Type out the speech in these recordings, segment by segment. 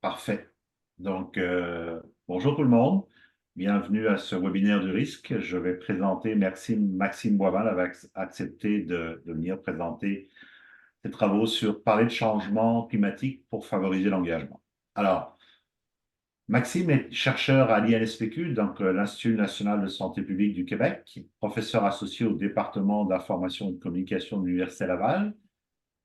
Parfait. Donc, bonjour tout le monde. Bienvenue à ce webinaire du risque. Je vais présenter Maxime Boisval avait accepté de venir présenter ses travaux sur parler de changement climatique pour favoriser l'engagement. Alors, Maxime est chercheur à l'INSPQ, donc l'Institut national de santé publique du Québec, professeur associé au département d'information et de communication de l'Université Laval.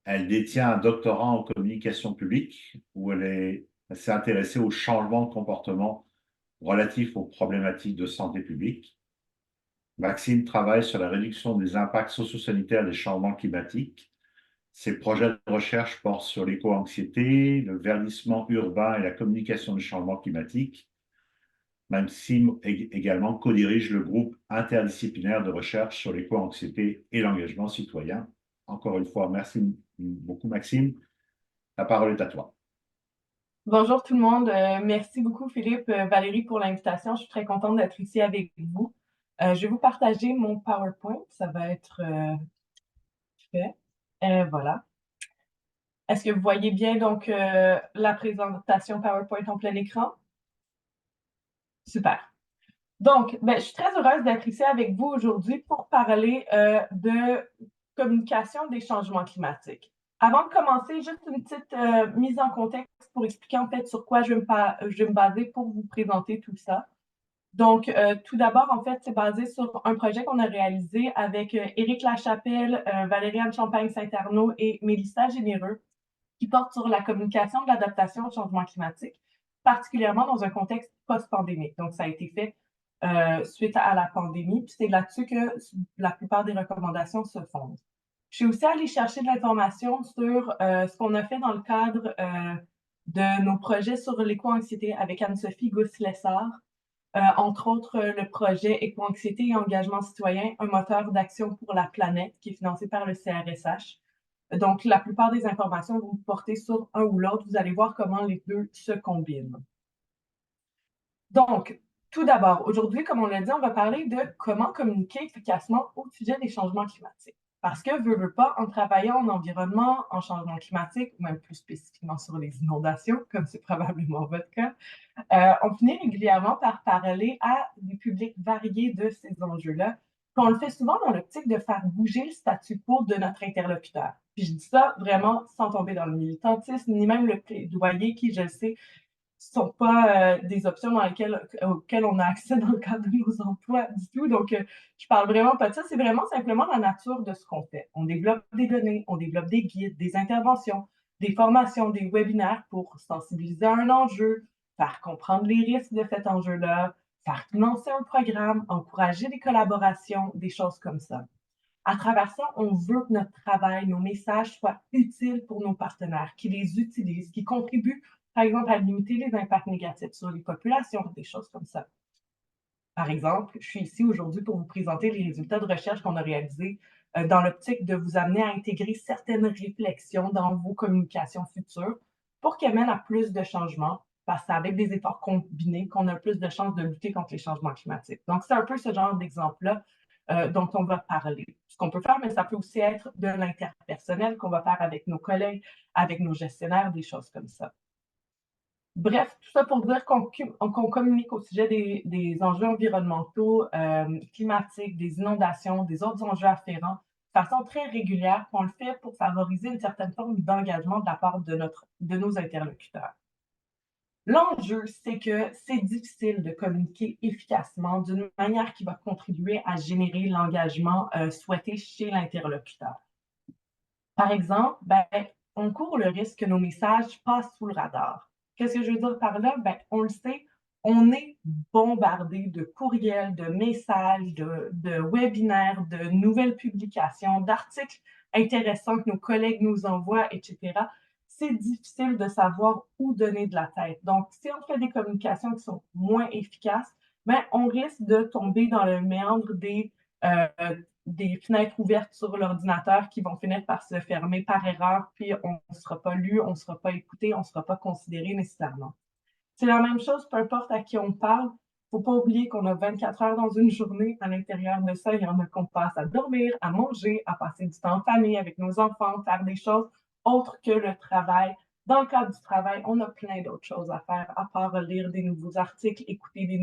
Elle détient un doctorat en communication publique où elle s'est intéressée aux changements de comportement relatifs aux problématiques de santé publique. Maxime travaille sur la réduction des impacts socio-sanitaires des changements climatiques. Ses projets de recherche portent sur l'éco-anxiété, le verdissement urbain et la communication du changement climatique. Maxime également co-dirige le groupe interdisciplinaire de recherche sur l'éco-anxiété et l'engagement citoyen. Encore une fois, merci beaucoup Maxime. La parole est à toi. Bonjour tout le monde. Merci beaucoup Philippe, Valérie pour l'invitation. Je suis très contente d'être ici avec vous. Je vais vous partager mon PowerPoint. Ça va être fait. Voilà. Est-ce que vous voyez bien donc la présentation PowerPoint en plein écran? Super. Donc, je suis très heureuse d'être ici avec vous aujourd'hui pour parler de communication des changements climatiques. Avant de commencer, juste une petite mise en contexte pour expliquer en fait sur quoi je vais me baser pour vous présenter tout ça. Donc, tout d'abord, en fait, c'est basé sur un projet qu'on a réalisé avec Éric Lachapelle, Valérie-Anne Champagne-Saint-Arnaud et Mélissa Généreux, qui porte sur la communication de l'adaptation au changement climatique, particulièrement dans un contexte post-pandémique. Donc, ça a été fait suite à la pandémie, puis c'est là-dessus que la plupart des recommandations se fondent. Je suis aussi allée chercher de l'information sur ce qu'on a fait dans le cadre de nos projets sur l'éco-anxiété avec Anne-Sophie Gousse-Lessard, entre autres le projet Éco-anxiété et engagement citoyen, un moteur d'action pour la planète qui est financé par le CRSH. Donc, la plupart des informations vont vous porter sur un ou l'autre. Vous allez voir comment les deux se combinent. Donc, tout d'abord, aujourd'hui, comme on l'a dit, on va parler de comment communiquer efficacement au sujet des changements climatiques. Parce que, veut pas, en travaillant en environnement, en changement climatique, ou même plus spécifiquement sur les inondations, comme c'est probablement votre cas, on finit régulièrement par parler à des publics variés de ces enjeux-là. Puis on le fait souvent dans l'optique de faire bouger le statu quo de notre interlocuteur. Puis je dis ça vraiment sans tomber dans le militantisme, ni même le plaidoyer qui, je le sais, ne sont pas des options auxquelles on a accès dans le cadre de nos emplois du tout. Donc, je parle vraiment pas de ça. C'est vraiment simplement la nature de ce qu'on fait. On développe des données, on développe des guides, des interventions, des formations, des webinaires pour sensibiliser à un enjeu, faire comprendre les risques de cet enjeu-là, faire financer un programme, encourager des collaborations, des choses comme ça. À travers ça, on veut que notre travail, nos messages soient utiles pour nos partenaires, qui les utilisent, qui contribuent, par exemple, à limiter les impacts négatifs sur les populations, des choses comme ça. Par exemple, je suis ici aujourd'hui pour vous présenter les résultats de recherche qu'on a réalisés dans l'optique de vous amener à intégrer certaines réflexions dans vos communications futures pour qu'elles mènent à plus de changements, parce que c'est avec des efforts combinés qu'on a plus de chances de lutter contre les changements climatiques. Donc, c'est un peu ce genre d'exemple-là dont on va parler. Ce qu'on peut faire, mais ça peut aussi être de l'interpersonnel qu'on va faire avec nos collègues, avec nos gestionnaires, des choses comme ça. Bref, tout ça pour dire qu'on communique au sujet des enjeux environnementaux, climatiques, des inondations, des autres enjeux afférents, de façon très régulière, qu'on le fait pour favoriser une certaine forme d'engagement de la part de nos interlocuteurs. L'enjeu, c'est que c'est difficile de communiquer efficacement d'une manière qui va contribuer à générer l'engagement souhaité chez l'interlocuteur. Par exemple, on court le risque que nos messages passent sous le radar. Qu'est-ce que je veux dire par là? On le sait, on est bombardé de courriels, de messages, de webinaires, de nouvelles publications, d'articles intéressants que nos collègues nous envoient, etc. C'est difficile de savoir où donner de la tête. Donc, si on fait des communications qui sont moins efficaces, on risque de tomber dans le méandre des fenêtres ouvertes sur l'ordinateur qui vont finir par se fermer par erreur, puis on ne sera pas lu, on ne sera pas écouté, on ne sera pas considéré nécessairement. C'est la même chose, peu importe à qui on parle. Il ne faut pas oublier qu'on a 24 heures dans une journée. À l'intérieur de ça, il y en a qu'on passe à dormir, à manger, à passer du temps en famille avec nos enfants, faire des choses autres que le travail Dans le cadre du travail, on a plein d'autres choses à faire, à part lire des nouveaux articles, écouter des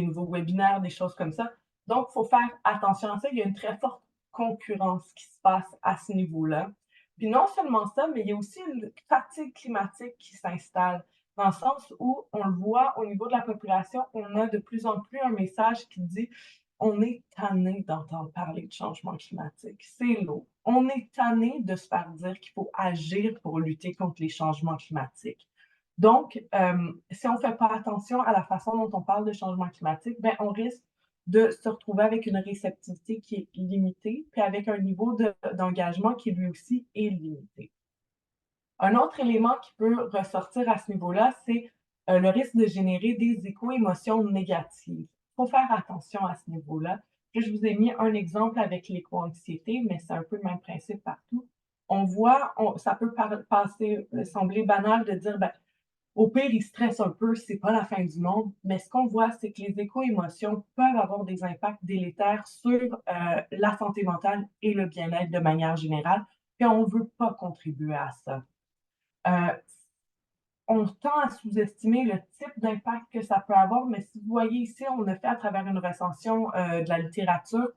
nouveaux webinaires, des choses comme ça. Donc, il faut faire attention à ça. Il y a une très forte concurrence qui se passe à ce niveau-là. Puis non seulement ça, mais il y a aussi une fatigue climatique qui s'installe, dans le sens où on le voit au niveau de la population, on a de plus en plus un message qui dit on est tanné d'entendre parler de changement climatique. C'est lourd. On est tanné de se faire dire qu'il faut agir pour lutter contre les changements climatiques. Donc, si on ne fait pas attention à la façon dont on parle de changement climatique, ben, on risque de se retrouver avec une réceptivité qui est limitée, puis avec un niveau d'engagement qui lui aussi est limité. Un autre élément qui peut ressortir à ce niveau-là, c'est le risque de générer des éco-émotions négatives. Il faut faire attention à ce niveau-là. Je vous ai mis un exemple avec l'éco-anxiété, mais c'est un peu le même principe partout. On voit, ça peut sembler banal de dire, ben, au pire, ils stressent un peu, c'est pas la fin du monde, mais ce qu'on voit, c'est que les éco-émotions peuvent avoir des impacts délétères sur la santé mentale et le bien-être de manière générale, puis on ne veut pas contribuer à ça. Euh, on tend à sous-estimer le type d'impact que ça peut avoir, mais si vous voyez ici, on a fait à travers une recension de la littérature,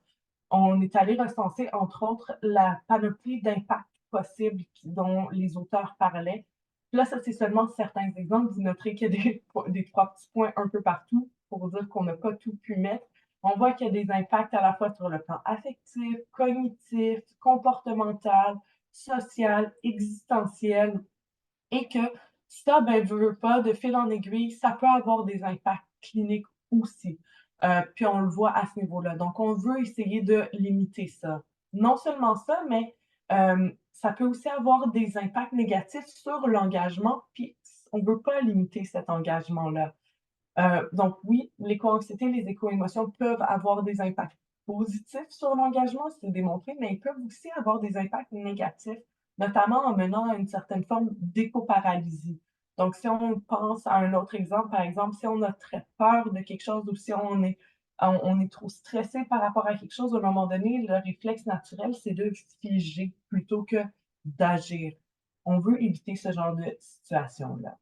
on est allé recenser, entre autres, la panoplie d'impacts possibles dont les auteurs parlaient. Là, ça, c'est seulement certains exemples. Vous noterez qu'il y a des 3 petits points un peu partout pour dire qu'on n'a pas tout pu mettre. On voit qu'il y a des impacts à la fois sur le plan affectif, cognitif, comportemental, social, existentiel, et que ça, ben, veut pas, de fil en aiguille, ça peut avoir des impacts cliniques aussi. Puis on le voit à ce niveau-là. Donc, on veut essayer de limiter ça. Non seulement ça, mais ça peut aussi avoir des impacts négatifs sur l'engagement, puis on ne veut pas limiter cet engagement-là. Donc oui, l'éco-anxiété, les éco-émotions peuvent avoir des impacts positifs sur l'engagement, c'est démontré, mais ils peuvent aussi avoir des impacts négatifs, notamment en menant à une certaine forme d'éco-paralysie. Donc, si on pense à un autre exemple, par exemple, si on a très peur de quelque chose ou si on est trop stressé par rapport à quelque chose, à un moment donné, le réflexe naturel, c'est de figer plutôt que d'agir. On veut éviter ce genre de situation-là.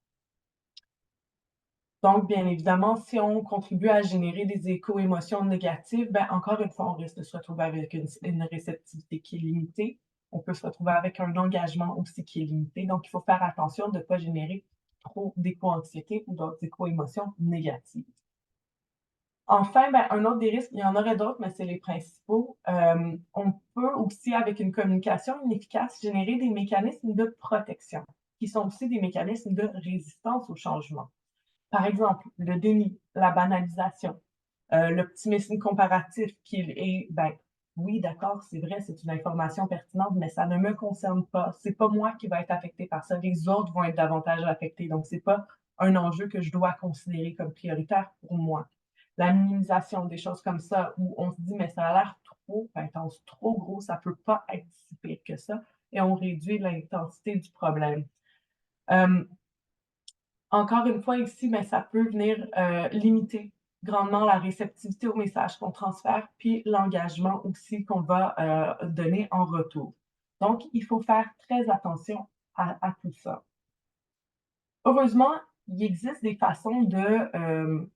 Donc, bien évidemment, si on contribue à générer des éco-émotions négatives, ben, encore une fois, on risque de se retrouver avec une réceptivité qui est limitée. On peut se retrouver avec un engagement aussi qui est limité. Donc, il faut faire attention de ne pas générer trop d'éco-anxiété ou d'autres éco-émotions négatives. Enfin, ben, un autre des risques, il y en aurait d'autres, mais c'est les principaux. On peut aussi, avec une communication inefficace, générer des mécanismes de protection, qui sont aussi des mécanismes de résistance au changement. Par exemple, le déni, la banalisation, l'optimisme comparatif qui est, ben, oui, d'accord, c'est vrai, c'est une information pertinente, mais ça ne me concerne pas. C'est pas moi qui va être affecté par ça. Les autres vont être davantage affectés. Donc, c'est pas un enjeu que je dois considérer comme prioritaire pour moi. La minimisation, des choses comme ça, où on se dit, mais ça a l'air trop intense, trop gros, ça peut pas être si pire que ça, et on réduit l'intensité du problème. Encore une fois ici, mais ça peut venir limiter grandement la réceptivité au message qu'on transfère, puis l'engagement aussi qu'on va donner en retour. Donc, il faut faire très attention à tout ça. Heureusement, il existe des façons de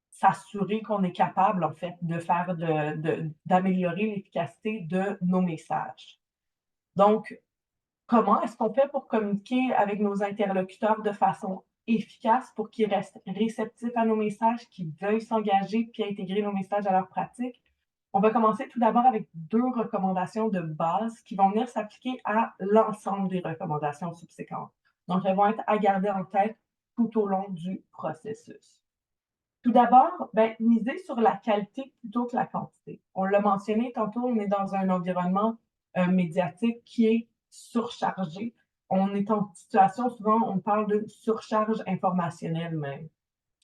s'assurer qu'on est capable, en fait, d'améliorer l'efficacité de nos messages. Donc, comment est-ce qu'on fait pour communiquer avec nos interlocuteurs de façon efficace pour qu'ils restent réceptifs à nos messages, qu'ils veuillent s'engager puis intégrer nos messages à leur pratique? On va commencer tout d'abord avec 2 recommandations de base qui vont venir s'appliquer à l'ensemble des recommandations subséquentes. Donc, elles vont être à garder en tête tout au long du processus. Tout d'abord, ben, miser sur la qualité plutôt que la quantité. On l'a mentionné tantôt, on est dans un environnement médiatique qui est surchargé. On est en situation, souvent, on parle de surcharge informationnelle même.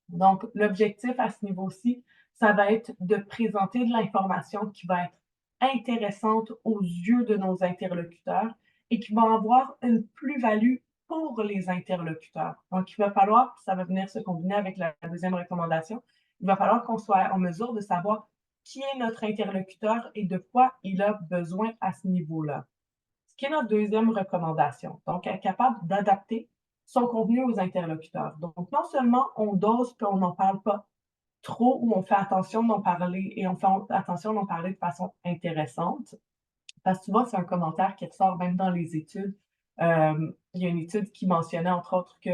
Donc, l'objectif à ce niveau-ci, ça va être de présenter de l'information qui va être intéressante aux yeux de nos interlocuteurs et qui va avoir une plus-value pour les interlocuteurs. Donc, il va falloir, ça va venir se combiner avec la deuxième recommandation, il va falloir qu'on soit en mesure de savoir qui est notre interlocuteur et de quoi il a besoin à ce niveau-là. Ce qui est notre deuxième recommandation. Donc, être capable d'adapter son contenu aux interlocuteurs. Donc, non seulement on dose puis on n'en parle pas trop ou on fait attention d'en parler et on fait attention d'en parler de façon intéressante, parce que souvent, c'est un commentaire qui ressort même dans les études. Il y a une étude qui mentionnait, entre autres, que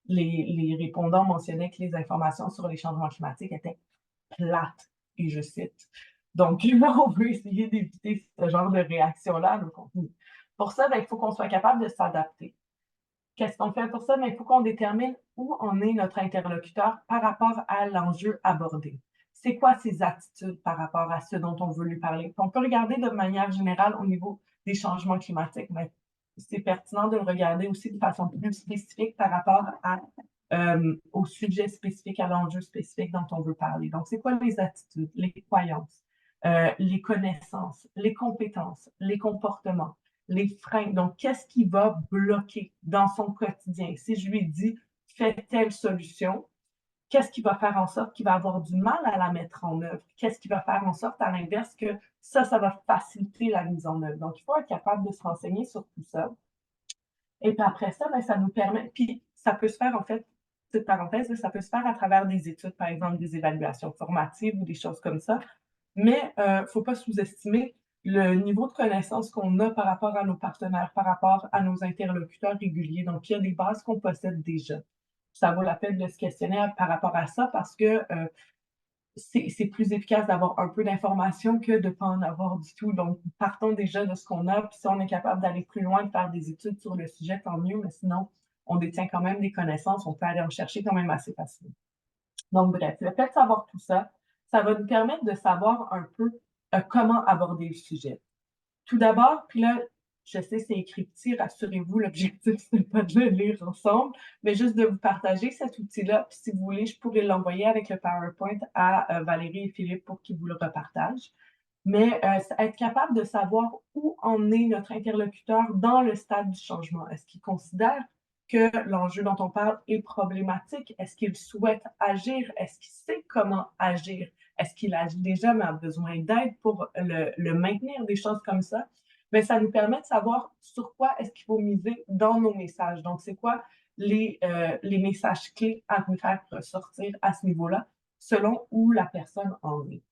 les répondants mentionnaient que les informations sur les changements climatiques étaient plates, et je cite. Donc, là, on veut essayer d'éviter ce genre de réaction-là à nos contenus. Pour ça, ben, il faut qu'on soit capable de s'adapter. Qu'est-ce qu'on fait pour ça? Mais il faut qu'on détermine où en est notre interlocuteur par rapport à l'enjeu abordé. C'est quoi ses attitudes par rapport à ce dont on veut lui parler? On peut regarder de manière générale au niveau des changements climatiques, mais c'est pertinent de le regarder aussi de façon plus spécifique par rapport au sujet spécifique, à l'enjeu spécifique dont on veut parler. Donc, c'est quoi les attitudes, les croyances, les connaissances, les compétences, les comportements, les freins. Donc, qu'est-ce qui va bloquer dans son quotidien? Si je lui dis, fais telle solution, qu'est-ce qui va faire en sorte qu'il va avoir du mal à la mettre en œuvre? Qu'est-ce qui va faire en sorte, à l'inverse, que ça va faciliter la mise en œuvre? Donc, il faut être capable de se renseigner sur tout ça. Et puis après ça, ben, ça nous permet, puis ça peut se faire en fait, petite parenthèse, ça peut se faire à travers des études, par exemple des évaluations formatives ou des choses comme ça, mais il ne faut pas sous-estimer le niveau de connaissance qu'on a par rapport à nos partenaires, par rapport à nos interlocuteurs réguliers. Donc, il y a des bases qu'on possède déjà. Ça vaut la peine de se questionner par rapport à ça parce que c'est plus efficace d'avoir un peu d'informations que de ne pas en avoir du tout. Donc, partons déjà de ce qu'on a, puis si on est capable d'aller plus loin, de faire des études sur le sujet, tant mieux, mais sinon, on détient quand même des connaissances, on peut aller en chercher quand même assez facilement. Donc, bref, le fait de savoir tout ça, ça va nous permettre de savoir un peu comment aborder le sujet. Tout d'abord, puis là, je sais, c'est écrit petit, rassurez-vous, l'objectif, ce n'est pas de le lire ensemble, mais juste de vous partager cet outil-là. Puis si vous voulez, je pourrais l'envoyer avec le PowerPoint à Valérie et Philippe pour qu'ils vous le repartagent. Mais être capable de savoir où en est notre interlocuteur dans le stade du changement. Est-ce qu'il considère que l'enjeu dont on parle est problématique? Est-ce qu'il souhaite agir? Est-ce qu'il sait comment agir? Est-ce qu'il agit déjà, mais a besoin d'aide pour le maintenir, des choses comme ça? Mais ça nous permet de savoir sur quoi est-ce qu'il faut miser dans nos messages. Donc, c'est quoi les messages clés à nous faire ressortir à ce niveau-là, selon où la personne en est.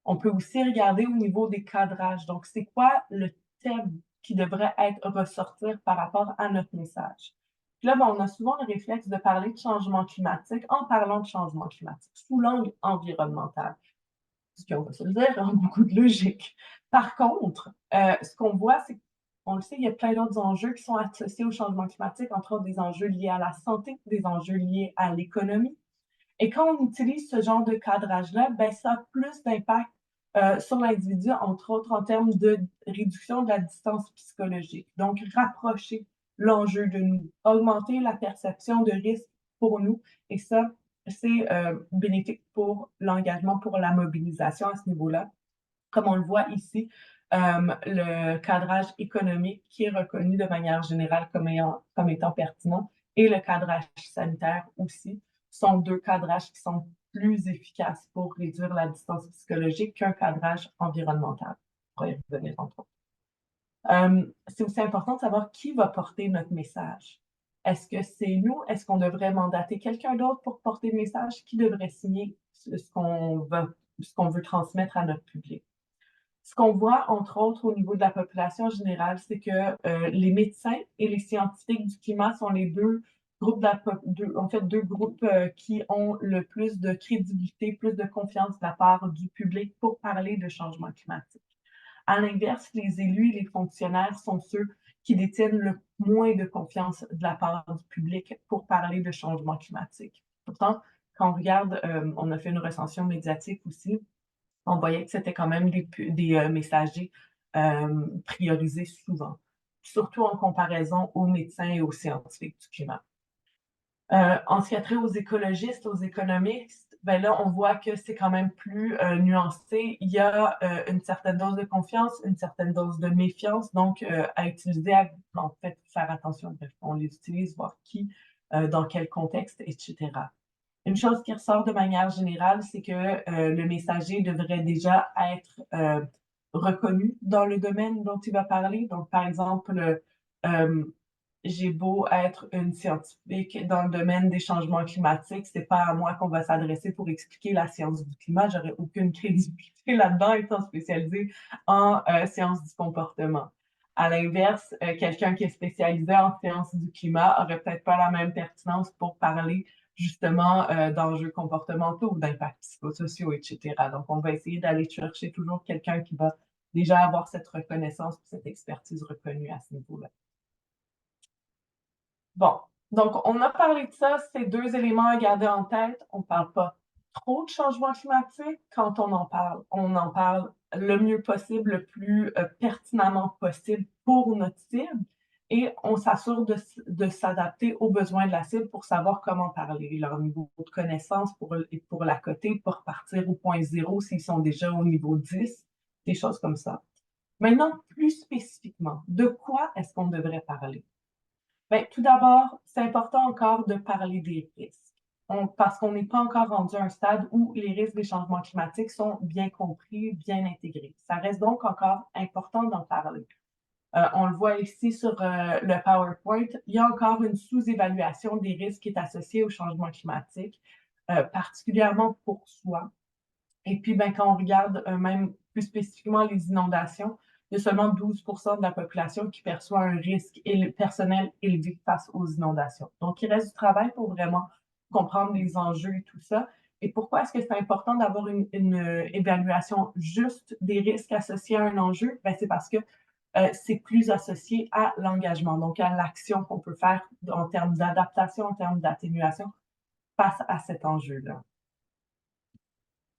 On peut aussi regarder au niveau des cadrages. Donc, c'est quoi le thème qui devrait être ressortir par rapport à notre message? Puis là, ben, on a souvent le réflexe de parler de changement climatique en parlant de changement climatique, sous l'angle environnemental. Ce qu'on va se le dire, hein, beaucoup de logique. Par contre, ce qu'on voit, c'est qu'on le sait, il y a plein d'autres enjeux qui sont associés au changement climatique, entre autres des enjeux liés à la santé, des enjeux liés à l'économie. Et quand on utilise ce genre de cadrage-là, ben, ça a plus d'impact sur l'individu, entre autres en termes de réduction de la distance psychologique. Donc, rapprocher l'enjeu de nous, augmenter la perception de risque pour nous. Et ça, c'est bénéfique pour l'engagement, pour la mobilisation à ce niveau-là. Comme on le voit ici, le cadrage économique qui est reconnu de manière générale comme étant pertinent et le cadrage sanitaire aussi sont deux cadrages qui sont plus efficaces pour réduire la distance psychologique qu'un cadrage environnemental. On pourra y revenir entre autres. C'est aussi important de savoir qui va porter notre message. Est-ce que c'est nous? Est-ce qu'on devrait mandater quelqu'un d'autre pour porter le message? Qui devrait signer ce qu'on veut transmettre à notre public? Ce qu'on voit, entre autres, au niveau de la population générale, c'est que les médecins et les scientifiques du climat sont les deux groupes, deux groupes qui ont le plus de crédibilité, plus de confiance de la part du public pour parler de changement climatique. À l'inverse, les élus et les fonctionnaires sont ceux qui détiennent le moins de confiance de la part du public pour parler de changement climatique. Pourtant, quand on regarde, on a fait une recension médiatique aussi, on voyait que c'était quand même des messagers priorisés souvent, surtout en comparaison aux médecins et aux scientifiques du climat. En ce qui a trait aux écologistes, aux économistes, ben là, on voit que c'est quand même plus nuancé. Il y a une certaine dose de confiance, une certaine dose de méfiance, donc à utiliser, en fait, faire attention. Bref, on les utilise, voir qui, dans quel contexte, etc. Une chose qui ressort de manière générale, c'est que le messager devrait déjà être reconnu dans le domaine dont il va parler. Donc, par exemple, j'ai beau être une scientifique dans le domaine des changements climatiques, c'est pas à moi qu'on va s'adresser pour expliquer la science du climat. J'aurais aucune crédibilité là-dedans étant spécialisée en sciences du comportement. À l'inverse, quelqu'un qui est spécialisé en sciences du climat aurait peut-être pas la même pertinence pour parler justement d'enjeux comportementaux ou d'impacts psychosociaux, etc. Donc, on va essayer d'aller chercher toujours quelqu'un qui va déjà avoir cette reconnaissance, cette expertise reconnue à ce niveau-là. Bon, donc on a parlé de ça, c'est deux éléments à garder en tête. On ne parle pas trop de changement climatique quand on en parle. On en parle le mieux possible, le plus pertinemment possible pour notre cible et on s'assure de s'adapter aux besoins de la cible pour savoir comment parler, leur niveau de connaissance pour la coter, pour partir au point zéro s'ils sont déjà au niveau 10, des choses comme ça. Maintenant, plus spécifiquement, de quoi est-ce qu'on devrait parler? Bien, tout d'abord, c'est important encore de parler des risques. Parce qu'on n'est pas encore rendu à un stade où les risques des changements climatiques sont bien compris, bien intégrés. Ça reste donc encore important d'en parler. On le voit ici sur le PowerPoint, il y a encore une sous-évaluation des risques qui est associée au changement climatique, particulièrement pour soi. Et puis, ben, quand on regarde même plus spécifiquement les inondations, il y a seulement 12% de la population qui perçoit un risque personnel élevé face aux inondations. Donc, il reste du travail pour vraiment comprendre les enjeux et tout ça. Et pourquoi est-ce que c'est important d'avoir une évaluation juste des risques associés à un enjeu? Ben, c'est parce que c'est plus associé à l'engagement, donc à l'action qu'on peut faire en termes d'adaptation, en termes d'atténuation face à cet enjeu-là.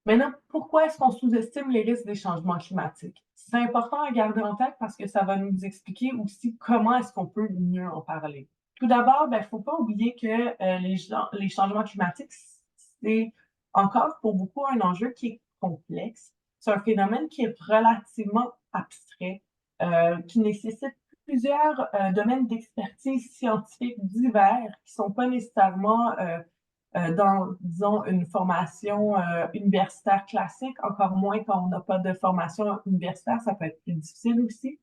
Maintenant, pourquoi est-ce qu'on sous-estime les risques des changements climatiques? C'est important à garder en tête parce que ça va nous expliquer aussi comment est-ce qu'on peut mieux en parler. Tout d'abord, il ne faut pas oublier que les changements climatiques, c'est encore pour beaucoup un enjeu qui est complexe. C'est un phénomène qui est relativement abstrait, qui nécessite plusieurs domaines d'expertise scientifique divers qui ne sont pas nécessairement dans, disons, une formation universitaire classique, encore moins quand on n'a pas de formation universitaire, ça peut être plus difficile aussi.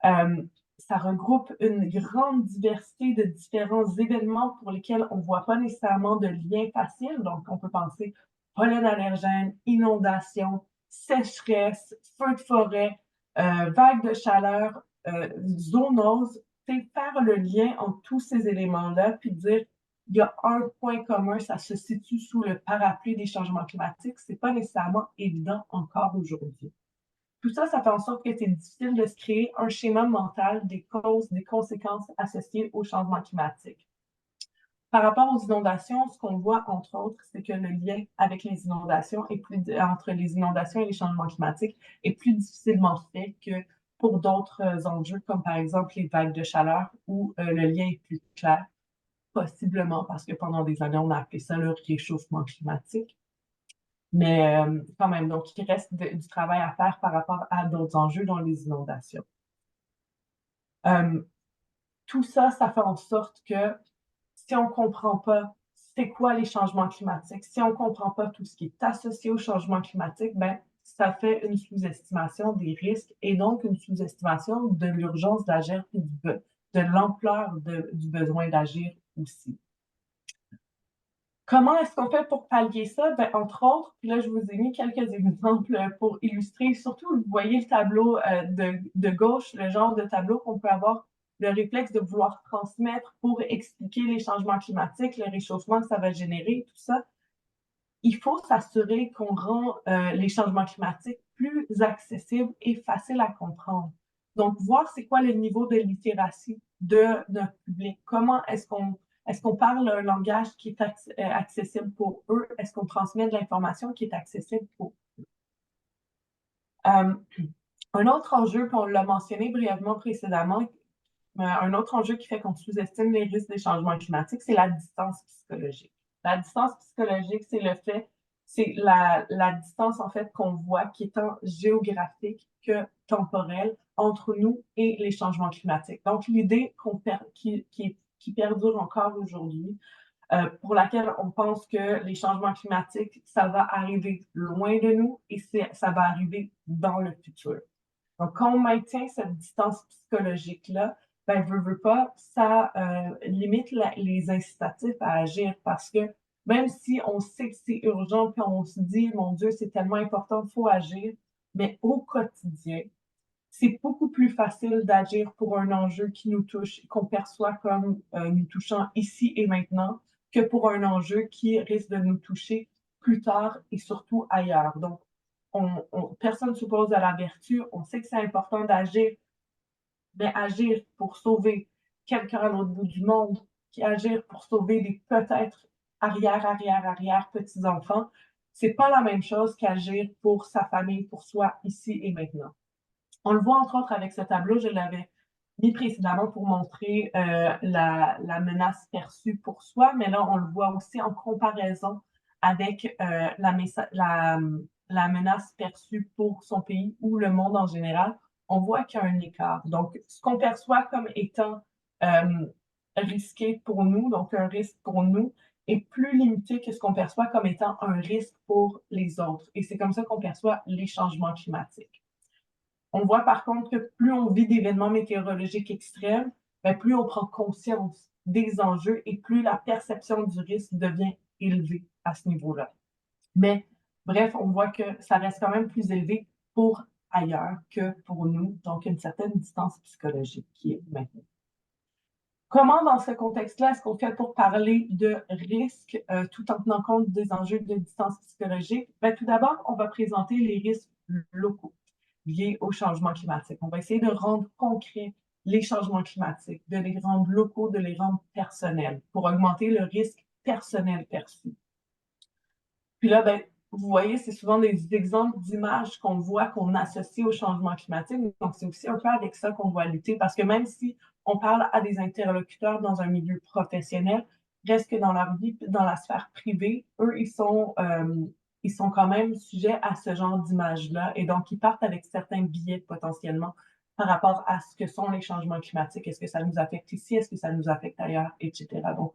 Ça regroupe une grande diversité de différents événements pour lesquels on ne voit pas nécessairement de lien facile. Donc, on peut penser pollen allergène, inondation, sécheresse, feu de forêt, vagues de chaleur, zoonose. C'est faire le lien entre tous ces éléments-là, puis dire il y a un point commun, ça se situe sous le parapluie des changements climatiques. Ce n'est pas nécessairement évident encore aujourd'hui. Tout ça, ça fait en sorte que c'est difficile de se créer un schéma mental des causes, des conséquences associées au changement climatique. Par rapport aux inondations, ce qu'on voit, entre autres, c'est que le lien avec les inondations entre les inondations et les changements climatiques est plus difficilement fait que pour d'autres enjeux, comme par exemple les vagues de chaleur, où le lien est plus clair. Possiblement parce que pendant des années, on a appelé ça le réchauffement climatique. Mais quand même, donc il reste du travail à faire par rapport à d'autres enjeux, dont les inondations. Tout ça, ça fait en sorte que si on ne comprend pas c'est quoi les changements climatiques, si on ne comprend pas tout ce qui est associé au changement climatique, ben, ça fait une sous-estimation des risques et donc une sous-estimation de l'urgence d'agir et de l'ampleur du besoin d'agir aussi. Comment est-ce qu'on fait pour pallier ça? Ben, entre autres, puis là, je vous ai mis quelques exemples pour illustrer. Surtout, vous voyez le tableau de gauche, le genre de tableau qu'on peut avoir le réflexe de vouloir transmettre pour expliquer les changements climatiques, le réchauffement que ça va générer, tout ça. Il faut s'assurer qu'on rend les changements climatiques plus accessibles et faciles à comprendre. Donc, voir c'est quoi le niveau de littératie de notre public. Comment est-ce qu'on parle un langage qui est accessible pour eux? Est-ce qu'on transmet de l'information qui est accessible pour eux? Un autre enjeu, puis on l'a mentionné brièvement précédemment, un autre enjeu qui fait qu'on sous-estime les risques des changements climatiques, c'est la distance psychologique. La distance psychologique, c'est la distance en fait qu'on voit qui est tant géographique que temporelle entre nous et les changements climatiques. Donc, l'idée qui perdure encore aujourd'hui, pour laquelle on pense que les changements climatiques, ça va arriver loin de nous et ça va arriver dans le futur. Donc, quand on maintient cette distance psychologique-là, ben, veut pas, ça limite les incitatifs à agir parce que même si on sait que c'est urgent, puis on se dit, mon Dieu, c'est tellement important, il faut agir, mais au quotidien, c'est beaucoup plus facile d'agir pour un enjeu qui nous touche, qu'on perçoit comme nous touchant ici et maintenant, que pour un enjeu qui risque de nous toucher plus tard et surtout ailleurs. Donc, personne ne s'oppose à la vertu, on sait que c'est important d'agir, mais agir pour sauver quelqu'un à l'autre bout du monde, puis agir pour sauver des peut-être arrière petits-enfants, c'est pas la même chose qu'agir pour sa famille, pour soi, ici et maintenant. On le voit entre autres avec ce tableau, je l'avais mis précédemment pour montrer la menace perçue pour soi, mais là, on le voit aussi en comparaison avec la menace perçue pour son pays ou le monde en général. On voit qu'il y a un écart. Donc, ce qu'on perçoit comme étant euh, risqué pour nous, donc un risque pour nous, est plus limité que ce qu'on perçoit comme étant un risque pour les autres. Et c'est comme ça qu'on perçoit les changements climatiques. On voit par contre que plus on vit d'événements météorologiques extrêmes, ben, plus on prend conscience des enjeux et plus la perception du risque devient élevée à ce niveau-là. Mais bref, on voit que ça reste quand même plus élevé pour ailleurs que pour nous, donc une certaine distance psychologique qui est maintenue. Comment, dans ce contexte-là, est-ce qu'on fait pour parler de risque tout en tenant compte des enjeux de distance psychologique? Ben, tout d'abord, on va présenter les risques locaux liés au changement climatique. On va essayer de rendre concret les changements climatiques, de les rendre locaux, de les rendre personnels pour augmenter le risque personnel perçu. Puis là, ben, vous voyez, c'est souvent des exemples d'images qu'on voit, qu'on associe au changement climatique. Donc, c'est aussi un peu avec ça qu'on doit lutter parce que même si on parle à des interlocuteurs dans un milieu professionnel, reste que dans leur vie, dans la sphère privée, eux, ils sont quand même sujets à ce genre d'images-là. Et donc, ils partent avec certains biais potentiellement par rapport à ce que sont les changements climatiques. Est-ce que ça nous affecte ici? Est-ce que ça nous affecte ailleurs? Etc. Donc,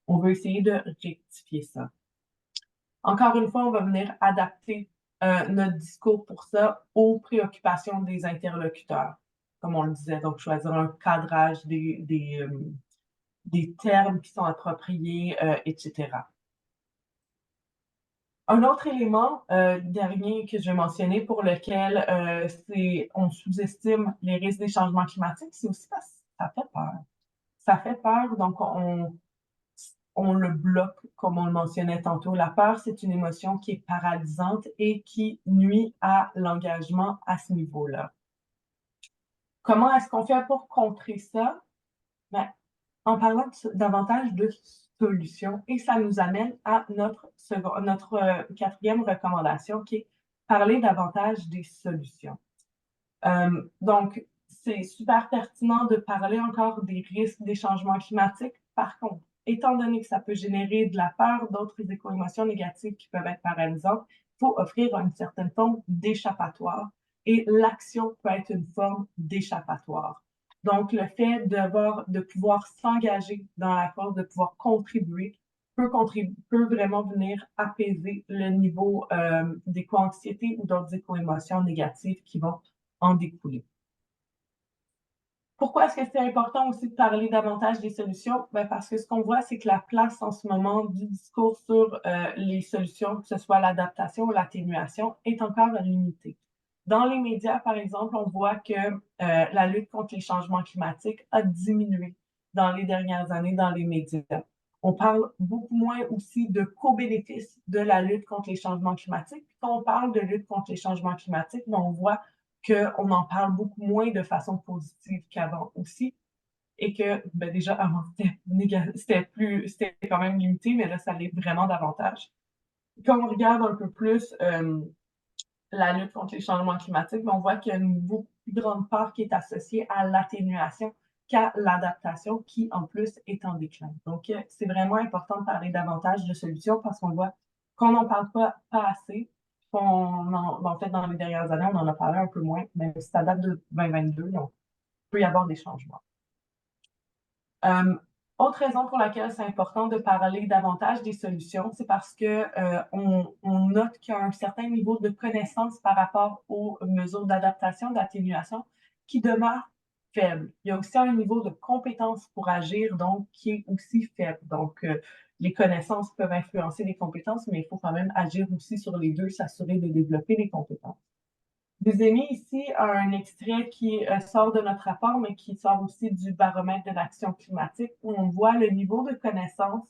on veut essayer de rectifier ça. Encore une fois, on va venir adapter notre discours pour ça aux préoccupations des interlocuteurs, comme on le disait. Donc, choisir un cadrage des termes qui sont appropriés, etc. Un autre élément dernier que je vais mentionner pour lequel on sous-estime les risques des changements climatiques, c'est aussi parce que ça fait peur. Ça fait peur, donc on le bloque, comme on le mentionnait tantôt. La peur, c'est une émotion qui est paralysante et qui nuit à l'engagement à ce niveau-là. Comment est-ce qu'on fait pour contrer ça? Ben, en parlant davantage de solutions, et ça nous amène à notre quatrième recommandation qui est parler davantage des solutions. Donc, c'est super pertinent de parler encore des risques des changements climatiques. Par contre, étant donné que ça peut générer de la peur, d'autres émotions négatives qui peuvent être paralysantes, il faut offrir une certaine forme d'échappatoire et l'action peut être une forme d'échappatoire. Donc, le fait de pouvoir s'engager dans la cause, de pouvoir contribuer, peut vraiment venir apaiser le niveau d'éco-anxiété ou d'autres éco-émotions négatives qui vont en découler. Pourquoi est-ce que c'est important aussi de parler davantage des solutions? Ben parce que ce qu'on voit, c'est que la place en ce moment du discours sur les solutions, que ce soit l'adaptation ou l'atténuation, est encore limitée. Dans les médias, par exemple, on voit que la lutte contre les changements climatiques a diminué dans les dernières années dans les médias. On parle beaucoup moins aussi de co-bénéfices de la lutte contre les changements climatiques. Quand on parle de lutte contre les changements climatiques, ben on voit qu'on en parle beaucoup moins de façon positive qu'avant aussi. Et que ben déjà, avant, c'était quand même limité, mais là, ça l'est vraiment davantage. Quand on regarde un peu plus la lutte contre les changements climatiques, ben, on voit qu'il y a une beaucoup plus grande part qui est associée à l'atténuation qu'à l'adaptation, qui en plus est en déclin. Donc, c'est vraiment important de parler davantage de solutions parce qu'on voit qu'on n'en parle pas assez. En fait, dans les dernières années, on en a parlé un peu moins, mais ça date de 2022, donc il peut y avoir des changements. Autre raison pour laquelle c'est important de parler davantage des solutions, c'est parce que on note qu'il y a un certain niveau de connaissance par rapport aux mesures d'adaptation, d'atténuation qui demeure faible. Il y a aussi un niveau de compétence pour agir, donc, qui est aussi faible. Donc, les connaissances peuvent influencer les compétences, mais il faut quand même agir aussi sur les deux, s'assurer de développer les compétences. Je vous ai mis ici un extrait qui sort de notre rapport, mais qui sort aussi du baromètre de l'action climatique, où on voit le niveau de connaissance.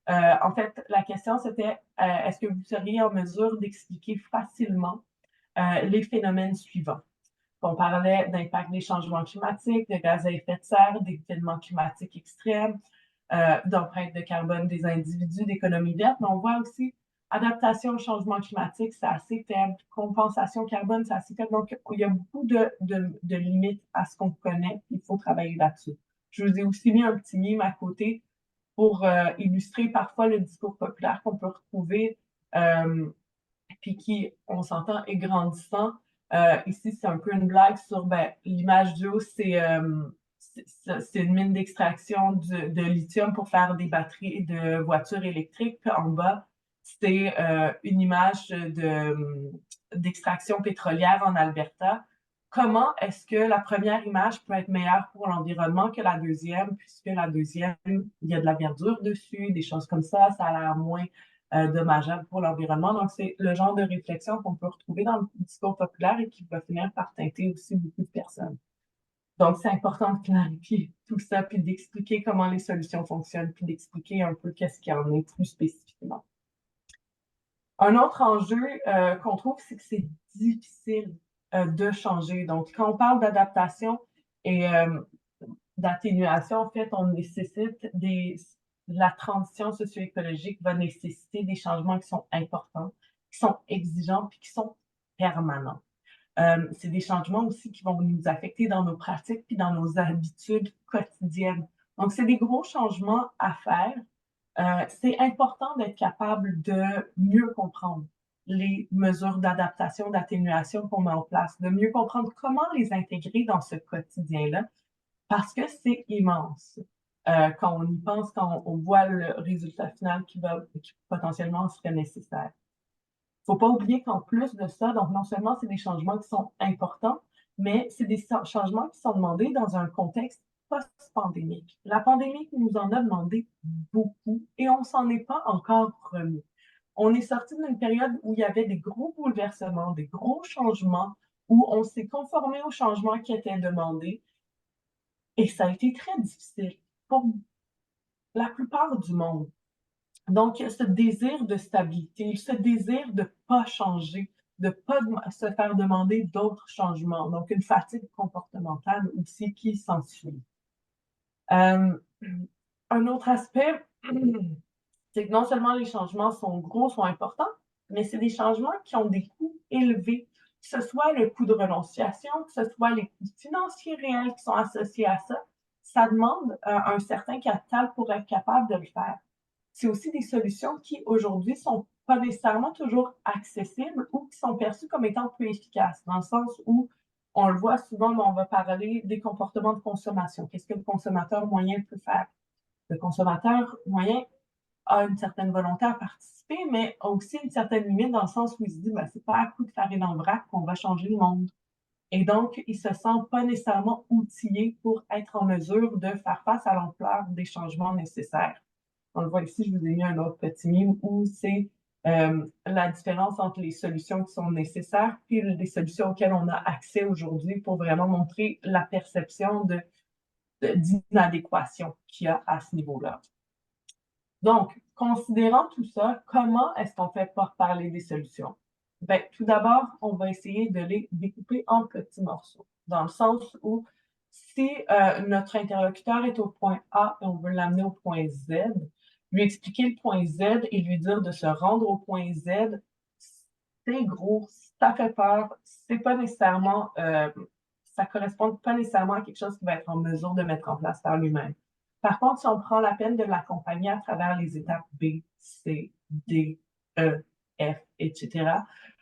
En fait, la question, c'était est-ce que vous seriez en mesure d'expliquer facilement les phénomènes suivants? On parlait d'impact des changements climatiques, de gaz à effet de serre, d'événements climatiques extrêmes, d'empreinte de carbone des individus, d'économie verte, mais on voit aussi adaptation au changement climatique, c'est assez faible, compensation carbone, c'est assez faible. Donc, il y a beaucoup de limites à ce qu'on connaît, il faut travailler là-dessus. Je vous ai aussi mis un petit mime à côté pour illustrer parfois le discours populaire qu'on peut retrouver, puis qui, on s'entend, est grandissant. Ici, c'est un peu une blague sur l'image du haut, c'est une mine d'extraction de lithium pour faire des batteries de voitures électriques. Puis en bas, c'est une image d'extraction pétrolière en Alberta. Comment est-ce que la première image peut être meilleure pour l'environnement que la deuxième, puisque la deuxième, il y a de la verdure dessus, des choses comme ça a l'air moins dommageable pour l'environnement. Donc, c'est le genre de réflexion qu'on peut retrouver dans le discours populaire et qui va finir par teinter aussi beaucoup de personnes. Donc, c'est important de clarifier tout ça, puis d'expliquer comment les solutions fonctionnent, puis d'expliquer un peu qu'est-ce qu'il y en est plus spécifiquement. Un autre enjeu qu'on trouve, c'est que c'est difficile de changer. Donc, quand on parle d'adaptation et d'atténuation, en fait, on nécessite la transition socio-écologique va nécessiter des changements qui sont importants, qui sont exigeants, puis qui sont permanents. C'est des changements aussi qui vont nous affecter dans nos pratiques puis dans nos habitudes quotidiennes. Donc, c'est des gros changements à faire. C'est important d'être capable de mieux comprendre les mesures d'adaptation, d'atténuation qu'on met en place, de mieux comprendre comment les intégrer dans ce quotidien-là, parce que c'est immense. Quand on y pense, quand on voit le résultat final qui potentiellement serait nécessaire. Il ne faut pas oublier qu'en plus de ça, donc non seulement c'est des changements qui sont importants, mais c'est des changements qui sont demandés dans un contexte post-pandémique. La pandémie nous en a demandé beaucoup et on s'en est pas encore remis. On est sorti d'une période où il y avait des gros bouleversements, des gros changements, où on s'est conformé aux changements qui étaient demandés et ça a été très difficile pour la plupart du monde. Donc, ce désir de stabilité, ce désir de ne pas changer, de ne pas se faire demander d'autres changements. Donc, une fatigue comportementale aussi qui s'ensuit. Un autre aspect, c'est que non seulement les changements sont gros, sont importants, mais c'est des changements qui ont des coûts élevés, que ce soit le coût de renonciation, que ce soit les coûts financiers réels qui sont associés à ça. Ça demande un certain capital pour être capable de le faire. C'est aussi des solutions qui, aujourd'hui, sont pas nécessairement toujours accessibles ou qui sont perçues comme étant peu efficaces, dans le sens où on le voit souvent, mais on va parler des comportements de consommation. Qu'est-ce que le consommateur moyen peut faire? Le consommateur moyen a une certaine volonté à participer, mais a aussi une certaine limite dans le sens où il se dit, c'est pas à coup de farine en vrac qu'on va changer le monde. Et donc, il se sent pas nécessairement outillé pour être en mesure de faire face à l'ampleur des changements nécessaires. On le voit ici, je vous ai mis un autre petit mime où c'est la différence entre les solutions qui sont nécessaires et les solutions auxquelles on a accès aujourd'hui pour vraiment montrer la perception d'inadéquation qu'il y a à ce niveau-là. Donc, considérant tout ça, comment est-ce qu'on fait pour parler des solutions? Bien, tout d'abord, on va essayer de les découper en petits morceaux, dans le sens où si notre interlocuteur est au point A et on veut l'amener au point Z, lui expliquer le point Z et lui dire de se rendre au point Z, c'est gros, ça fait peur, c'est pas nécessairement, ça correspond pas nécessairement à quelque chose qu'il va être en mesure de mettre en place par lui-même. Par contre, si on prend la peine de l'accompagner à travers les étapes B, C, D, E, F, etc.,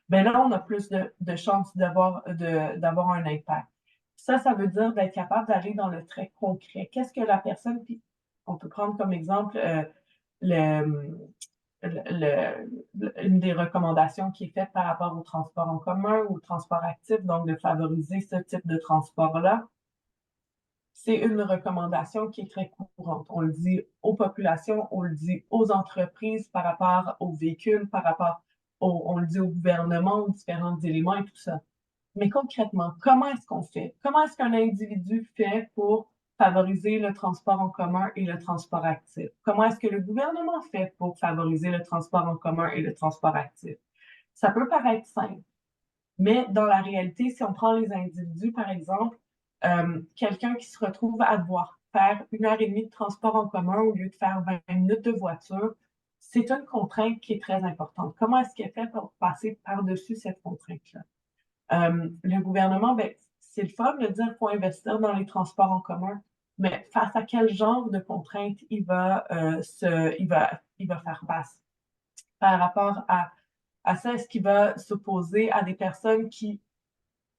ben là, on a plus de chances d'avoir un impact. Ça veut dire d'être capable d'aller dans le très concret. Qu'est-ce que la personne, puis On peut prendre comme exemple le, une des recommandations qui est faite par rapport au transport en commun ou au transport actif, donc de favoriser ce type de transport-là. C'est une recommandation qui est très courante. On le dit aux populations, on le dit aux entreprises par rapport aux véhicules, on le dit au gouvernement, aux différents éléments et tout ça. Mais concrètement, comment est-ce qu'on fait? Comment est-ce qu'un individu fait pour favoriser le transport en commun et le transport actif? Comment est-ce que le gouvernement fait pour favoriser le transport en commun et le transport actif? Ça peut paraître simple, mais dans la réalité, si on prend les individus, par exemple, quelqu'un qui se retrouve à devoir faire 1 heure et demie de transport en commun au lieu de faire 20 minutes de voiture, c'est une contrainte qui est très importante. Comment est-ce qu'elle fait pour passer par-dessus cette contrainte-là? Le gouvernement, ben, c'est le fun de dire qu'il faut investir dans les transports en commun, mais face à quel genre de contraintes il va faire face par rapport à ça? Est-ce qu'il va s'opposer à des personnes qui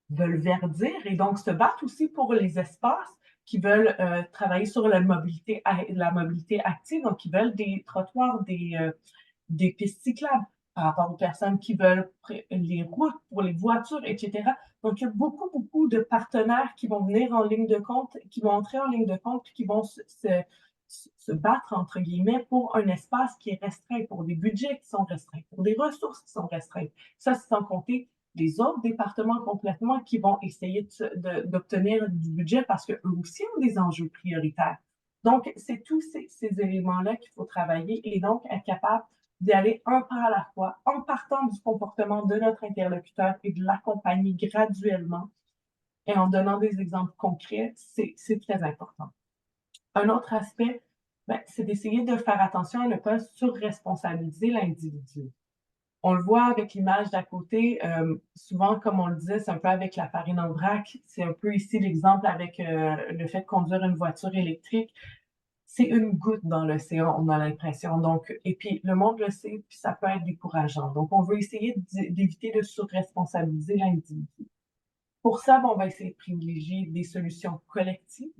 veulent verdir et donc se battre aussi pour les espaces, qui veulent travailler sur la mobilité active, donc qui veulent des trottoirs, des pistes cyclables par rapport aux personnes qui veulent les routes pour les voitures, etc. Donc, il y a beaucoup, beaucoup de partenaires qui vont venir en ligne de compte, qui vont entrer en ligne de compte, puis qui vont se battre, entre guillemets, pour un espace qui est restreint, pour des budgets qui sont restreints, pour des ressources qui sont restreintes. Ça, c'est sans compter les autres départements complètement qui vont essayer d'obtenir du budget parce qu'eux aussi ont des enjeux prioritaires. Donc, c'est tous ces éléments-là qu'il faut travailler et donc être capable d'y aller un pas à la fois en partant du comportement de notre interlocuteur et de l'accompagner graduellement et en donnant des exemples concrets, c'est très important. Un autre aspect, ben, c'est d'essayer de faire attention à ne pas surresponsabiliser l'individu. On le voit avec l'image d'à côté, souvent, comme on le disait, c'est un peu avec la farine en vrac. C'est un peu ici l'exemple avec le fait de conduire une voiture électrique. C'est une goutte dans l'océan, on a l'impression. Donc, et puis le monde le sait, puis ça peut être décourageant. Donc, on veut essayer d'éviter de surresponsabiliser l'individu. Pour ça, on va essayer de privilégier des solutions collectives,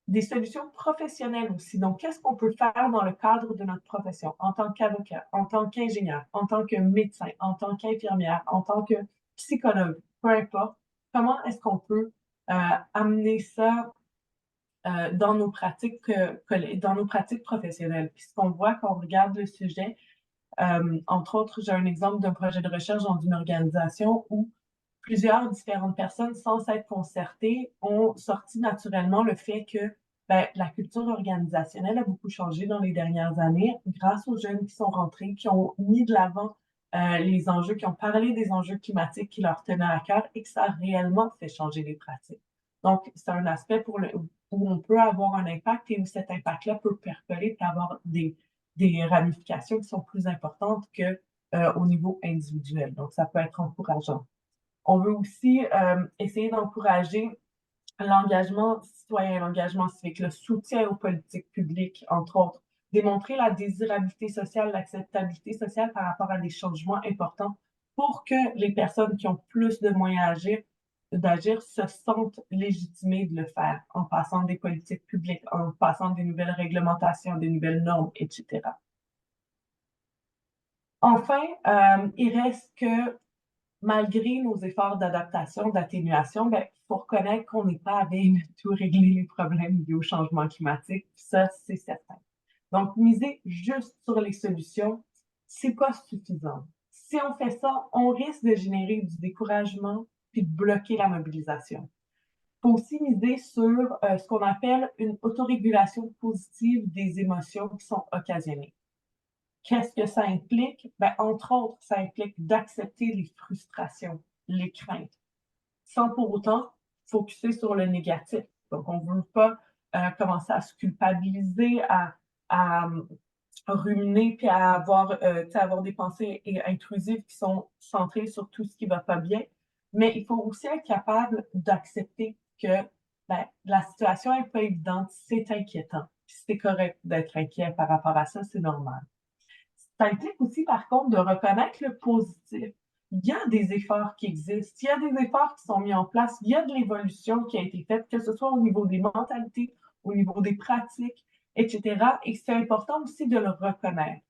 des solutions professionnelles aussi. Donc, qu'est-ce qu'on peut faire dans le cadre de notre profession en tant qu'avocat, en tant qu'ingénieur, en tant que médecin, en tant qu'infirmière, en tant que psychologue, peu importe. Comment est-ce qu'on peut amener ça dans nos pratiques professionnelles? Puis ce qu'on voit quand on regarde le sujet, entre autres, j'ai un exemple d'un projet de recherche dans une organisation où plusieurs différentes personnes, sans s'être concertées, ont sorti naturellement le fait que ben, la culture organisationnelle a beaucoup changé dans les dernières années grâce aux jeunes qui sont rentrés, qui ont mis de l'avant les enjeux, qui ont parlé des enjeux climatiques qui leur tenaient à cœur et que ça a réellement fait changer les pratiques. Donc, c'est un aspect où on peut avoir un impact et où cet impact-là peut percoler et avoir des ramifications qui sont plus importantes que au niveau individuel. Donc, ça peut être encourageant. On veut aussi essayer d'encourager l'engagement citoyen, l'engagement civique, le soutien aux politiques publiques, entre autres, démontrer la désirabilité sociale, l'acceptabilité sociale par rapport à des changements importants pour que les personnes qui ont plus de moyens d'agir se sentent légitimées de le faire en passant des politiques publiques, en passant des nouvelles réglementations, des nouvelles normes, etc. Enfin, il reste que malgré nos efforts d'adaptation, d'atténuation, il faut reconnaître qu'on n'est pas à veille de tout régler les problèmes liés au changement climatique. Ça, c'est certain. Donc, miser juste sur les solutions, c'est pas suffisant. Si on fait ça, on risque de générer du découragement puis de bloquer la mobilisation. Il faut aussi miser sur ce qu'on appelle une autorégulation positive des émotions qui sont occasionnées. Qu'est-ce que ça implique? Ben, entre autres, ça implique d'accepter les frustrations, les craintes, sans pour autant focuser sur le négatif. Donc, on ne veut pas commencer à se culpabiliser, à ruminer, puis à avoir des pensées intrusives qui sont centrées sur tout ce qui ne va pas bien. Mais il faut aussi être capable d'accepter que ben, la situation n'est pas évidente, c'est inquiétant. C'est correct d'être inquiet par rapport à ça, c'est normal. Ça implique aussi, par contre, de reconnaître le positif. Il y a des efforts qui existent, il y a des efforts qui sont mis en place, il y a de l'évolution qui a été faite, que ce soit au niveau des mentalités, au niveau des pratiques. etc. Et c'est important aussi de le reconnaître.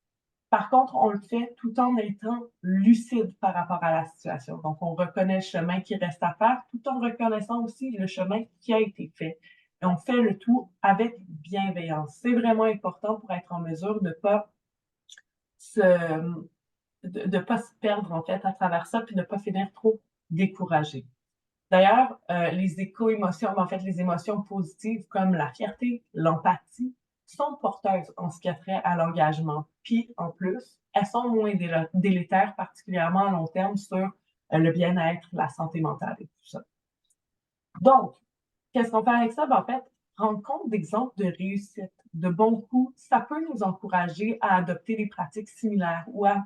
Par contre, on le fait tout en étant lucide par rapport à la situation. Donc, on reconnaît le chemin qui reste à faire, tout en reconnaissant aussi le chemin qui a été fait. Et on fait le tout avec bienveillance. C'est vraiment important pour être en mesure de ne pas se perdre en fait à travers ça, puis de ne pas finir trop découragé. D'ailleurs, les éco-émotions, en fait, les émotions positives comme la fierté, l'empathie, sont porteuses en ce qui a trait à l'engagement. Puis, en plus, elles sont moins délétères, particulièrement à long terme, sur le bien-être, la santé mentale et tout ça. Donc, qu'est-ce qu'on fait avec ça? Ben, en fait, rendre compte d'exemples de réussite, de bons coups, ça peut nous encourager à adopter des pratiques similaires ou à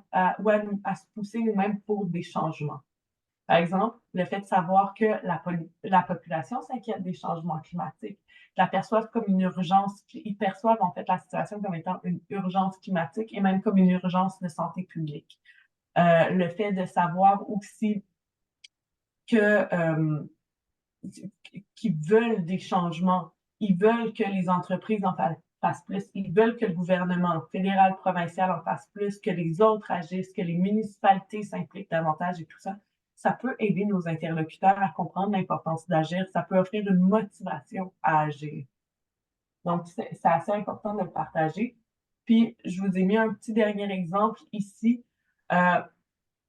se pousser nous-mêmes pour des changements. Par exemple, le fait de savoir que la population s'inquiète des changements climatiques, la perçoivent comme une urgence, ils perçoivent en fait la situation comme étant une urgence climatique et même comme une urgence de santé publique. Le fait de savoir aussi que qu'ils veulent des changements, ils veulent que les entreprises en fassent plus, ils veulent que le gouvernement fédéral, provincial en fasse plus, que les autres agissent, que les municipalités s'impliquent davantage et tout ça. Ça peut aider nos interlocuteurs à comprendre l'importance d'agir, ça peut offrir une motivation à agir. Donc, c'est assez important de le partager. Puis, je vous ai mis un petit dernier exemple ici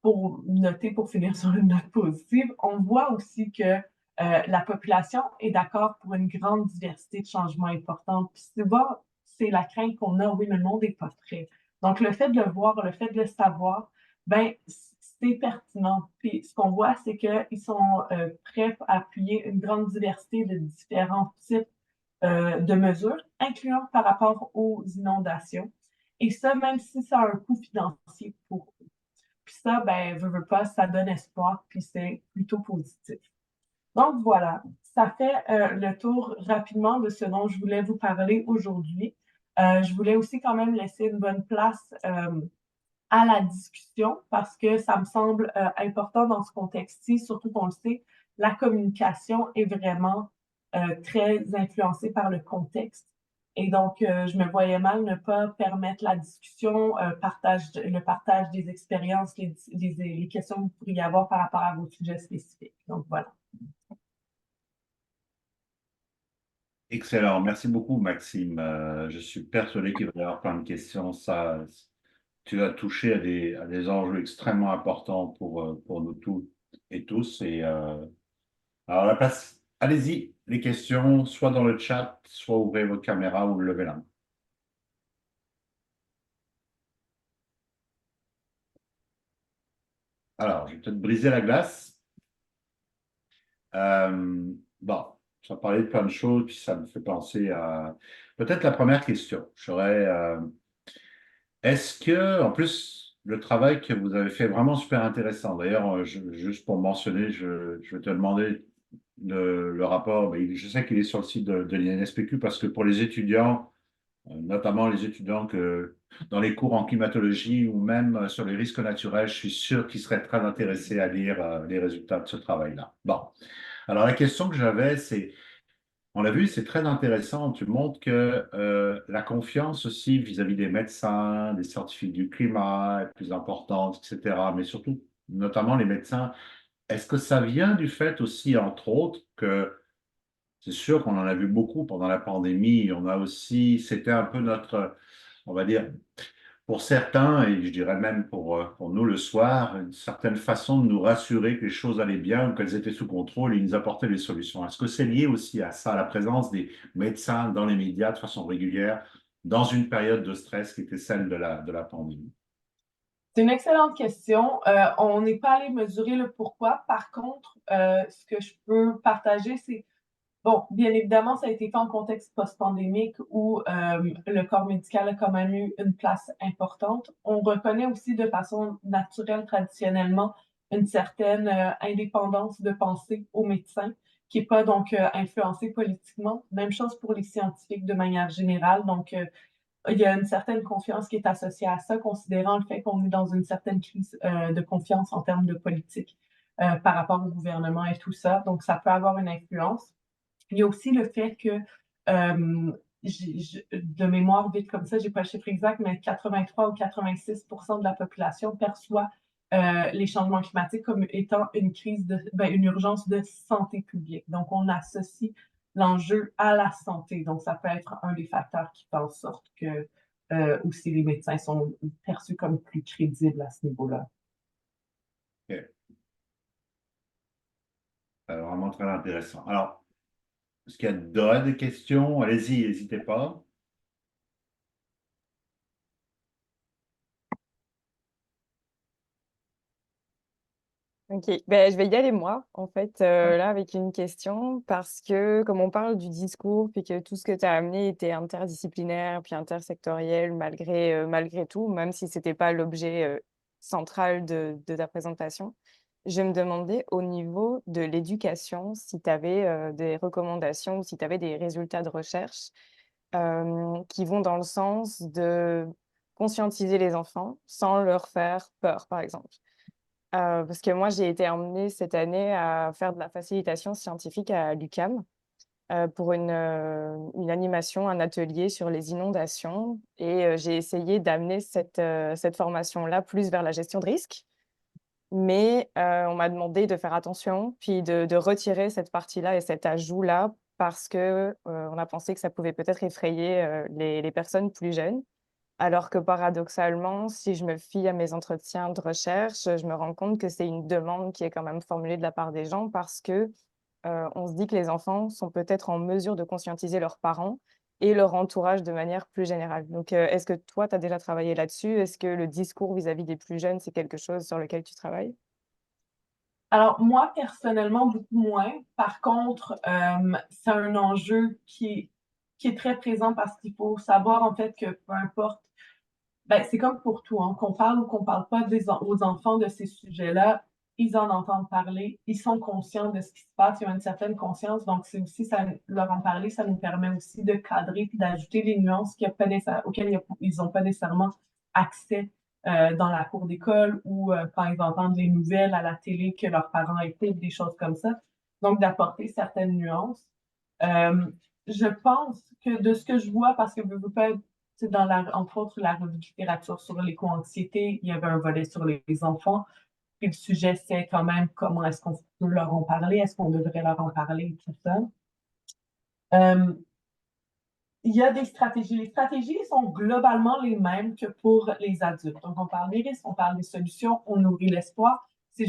pour noter, pour finir sur une note positive. On voit aussi que la population est d'accord pour une grande diversité de changements importants. Puis souvent, c'est la crainte qu'on a, oui, mais le monde n'est pas prêt. Donc, le fait de le voir, le fait de le savoir, ben, c'est pertinent. Puis, ce qu'on voit, c'est qu'ils sont prêts à appuyer une grande diversité de différents types de mesures, incluant par rapport aux inondations. Et ça, même si ça a un coût financier pour eux. Puis ça, ben, veux pas, ça donne espoir, puis c'est plutôt positif. Donc voilà, ça fait le tour rapidement de ce dont je voulais vous parler aujourd'hui. Je voulais aussi quand même laisser une bonne place à la discussion parce que ça me semble important dans ce contexte-ci, surtout qu'on le sait, la communication est vraiment très influencée par le contexte. Et donc, je me voyais mal ne pas permettre la discussion, le partage des expériences, les questions que vous pourriez avoir par rapport à vos sujets spécifiques. Donc, voilà. Excellent. Merci beaucoup, Maxime. Je suis persuadé qu'il va y avoir plein de questions. Ça, tu as touché à des enjeux extrêmement importants pour nous tous et tous. Alors, la place, allez-y, les questions, soit dans le chat, soit ouvrez votre caméra ou levez la main. Alors, je vais peut-être briser la glace. Bon, ça parlait de plein de choses, puis ça me fait penser à peut-être la première question. Est-ce que, en plus, le travail que vous avez fait est vraiment super intéressant. D'ailleurs, juste pour mentionner, je vais te demander le rapport. Ben, je sais qu'il est sur le site de l'INSPQ parce que pour les étudiants, notamment les étudiants dans les cours en climatologie ou même sur les risques naturels, je suis sûr qu'ils seraient très intéressés à lire les résultats de ce travail-là. Bon, alors la question que j'avais, c'est on l'a vu, c'est très intéressant. Tu montres que la confiance aussi vis-à-vis des médecins, des scientifiques du climat est plus importante, etc. Mais surtout, notamment les médecins, est-ce que ça vient du fait aussi, entre autres, que c'est sûr qu'on en a vu beaucoup pendant la pandémie. On a aussi, c'était un peu notre, on va dire, pour certains, et je dirais même pour nous le soir, une certaine façon de nous rassurer que les choses allaient bien, qu'elles étaient sous contrôle et ils nous apportaient des solutions. Est-ce que c'est lié aussi à ça, à la présence des médecins dans les médias de façon régulière, dans une période de stress qui était celle de la pandémie? C'est une excellente question. On n'est pas allé mesurer le pourquoi. Par contre, ce que je peux partager, c'est bon, bien évidemment, ça a été fait en contexte post-pandémique où le corps médical a quand même eu une place importante. On reconnaît aussi de façon naturelle, traditionnellement, une certaine indépendance de pensée aux médecins, qui n'est pas donc influencée politiquement. Même chose pour les scientifiques de manière générale. Donc, il y a une certaine confiance qui est associée à ça, considérant le fait qu'on est dans une certaine crise de confiance en termes de politique par rapport au gouvernement et tout ça. Donc, ça peut avoir une influence. Il y a aussi le fait que de mémoire vite comme ça, j'ai pas le chiffre exact, mais 83 ou 86% de la population perçoit les changements climatiques comme étant une une urgence de santé publique. Donc, on associe l'enjeu à la santé. Donc, ça peut être un des facteurs qui fait en sorte que aussi les médecins sont perçus comme plus crédibles à ce niveau-là. OK. Vraiment très intéressant. Alors, est-ce qu'il y a d'autres questions? Allez-y, n'hésitez pas. Ok, ben, je vais y aller moi, en fait, là, avec une question, parce que comme on parle du discours, puis que tout ce que tu as amené était interdisciplinaire, puis intersectoriel, malgré tout, même si c'était pas l'objet central de ta présentation, je me demandais au niveau de l'éducation, si tu avais des recommandations ou si tu avais des résultats de recherche qui vont dans le sens de conscientiser les enfants sans leur faire peur, par exemple. Parce que moi, j'ai été emmenée cette année à faire de la facilitation scientifique à l'UQAM, pour une animation, un atelier sur les inondations et j'ai essayé d'amener cette formation-là plus vers la gestion de risque. Mais on m'a demandé de faire attention, puis de retirer cette partie-là et cet ajout-là parce que, on a pensé que ça pouvait peut-être effrayer, les personnes plus jeunes. Alors que paradoxalement, si je me fie à mes entretiens de recherche, je me rends compte que c'est une demande qui est quand même formulée de la part des gens parce que, on se dit que les enfants sont peut-être en mesure de conscientiser leurs parents et leur entourage de manière plus générale. Donc, est-ce que toi, tu as déjà travaillé là-dessus? Est-ce que le discours vis-à-vis des plus jeunes, c'est quelque chose sur lequel tu travailles? Alors, moi, personnellement, beaucoup moins. Par contre, c'est un enjeu qui est très présent parce qu'il faut savoir, en fait, que peu importe, ben, c'est comme pour tout, hein, qu'on parle ou qu'on parle pas aux enfants de ces sujets-là, ils en entendent parler, ils sont conscients de ce qui se passe, ils ont une certaine conscience, donc c'est aussi, ça, leur en parler, ça nous permet aussi de cadrer puis d'ajouter les nuances auxquelles ils n'ont pas nécessairement accès dans la cour d'école ou quand ils entendent les nouvelles à la télé que leurs parents écoutent, des choses comme ça. Donc, d'apporter certaines nuances. Euh, je pense que de ce que je vois, parce que je veux pas entre autres, la revue de littérature sur l'éco-anxiété, il y avait un volet sur les enfants. Puis le sujet, c'est quand même comment est-ce qu'on peut leur en parler, est-ce qu'on devrait leur en parler, tout ça. Euh, il y a des stratégies. Les stratégies sont globalement les mêmes que pour les adultes. Donc, on parle des risques, on parle des solutions, on nourrit l'espoir. C'est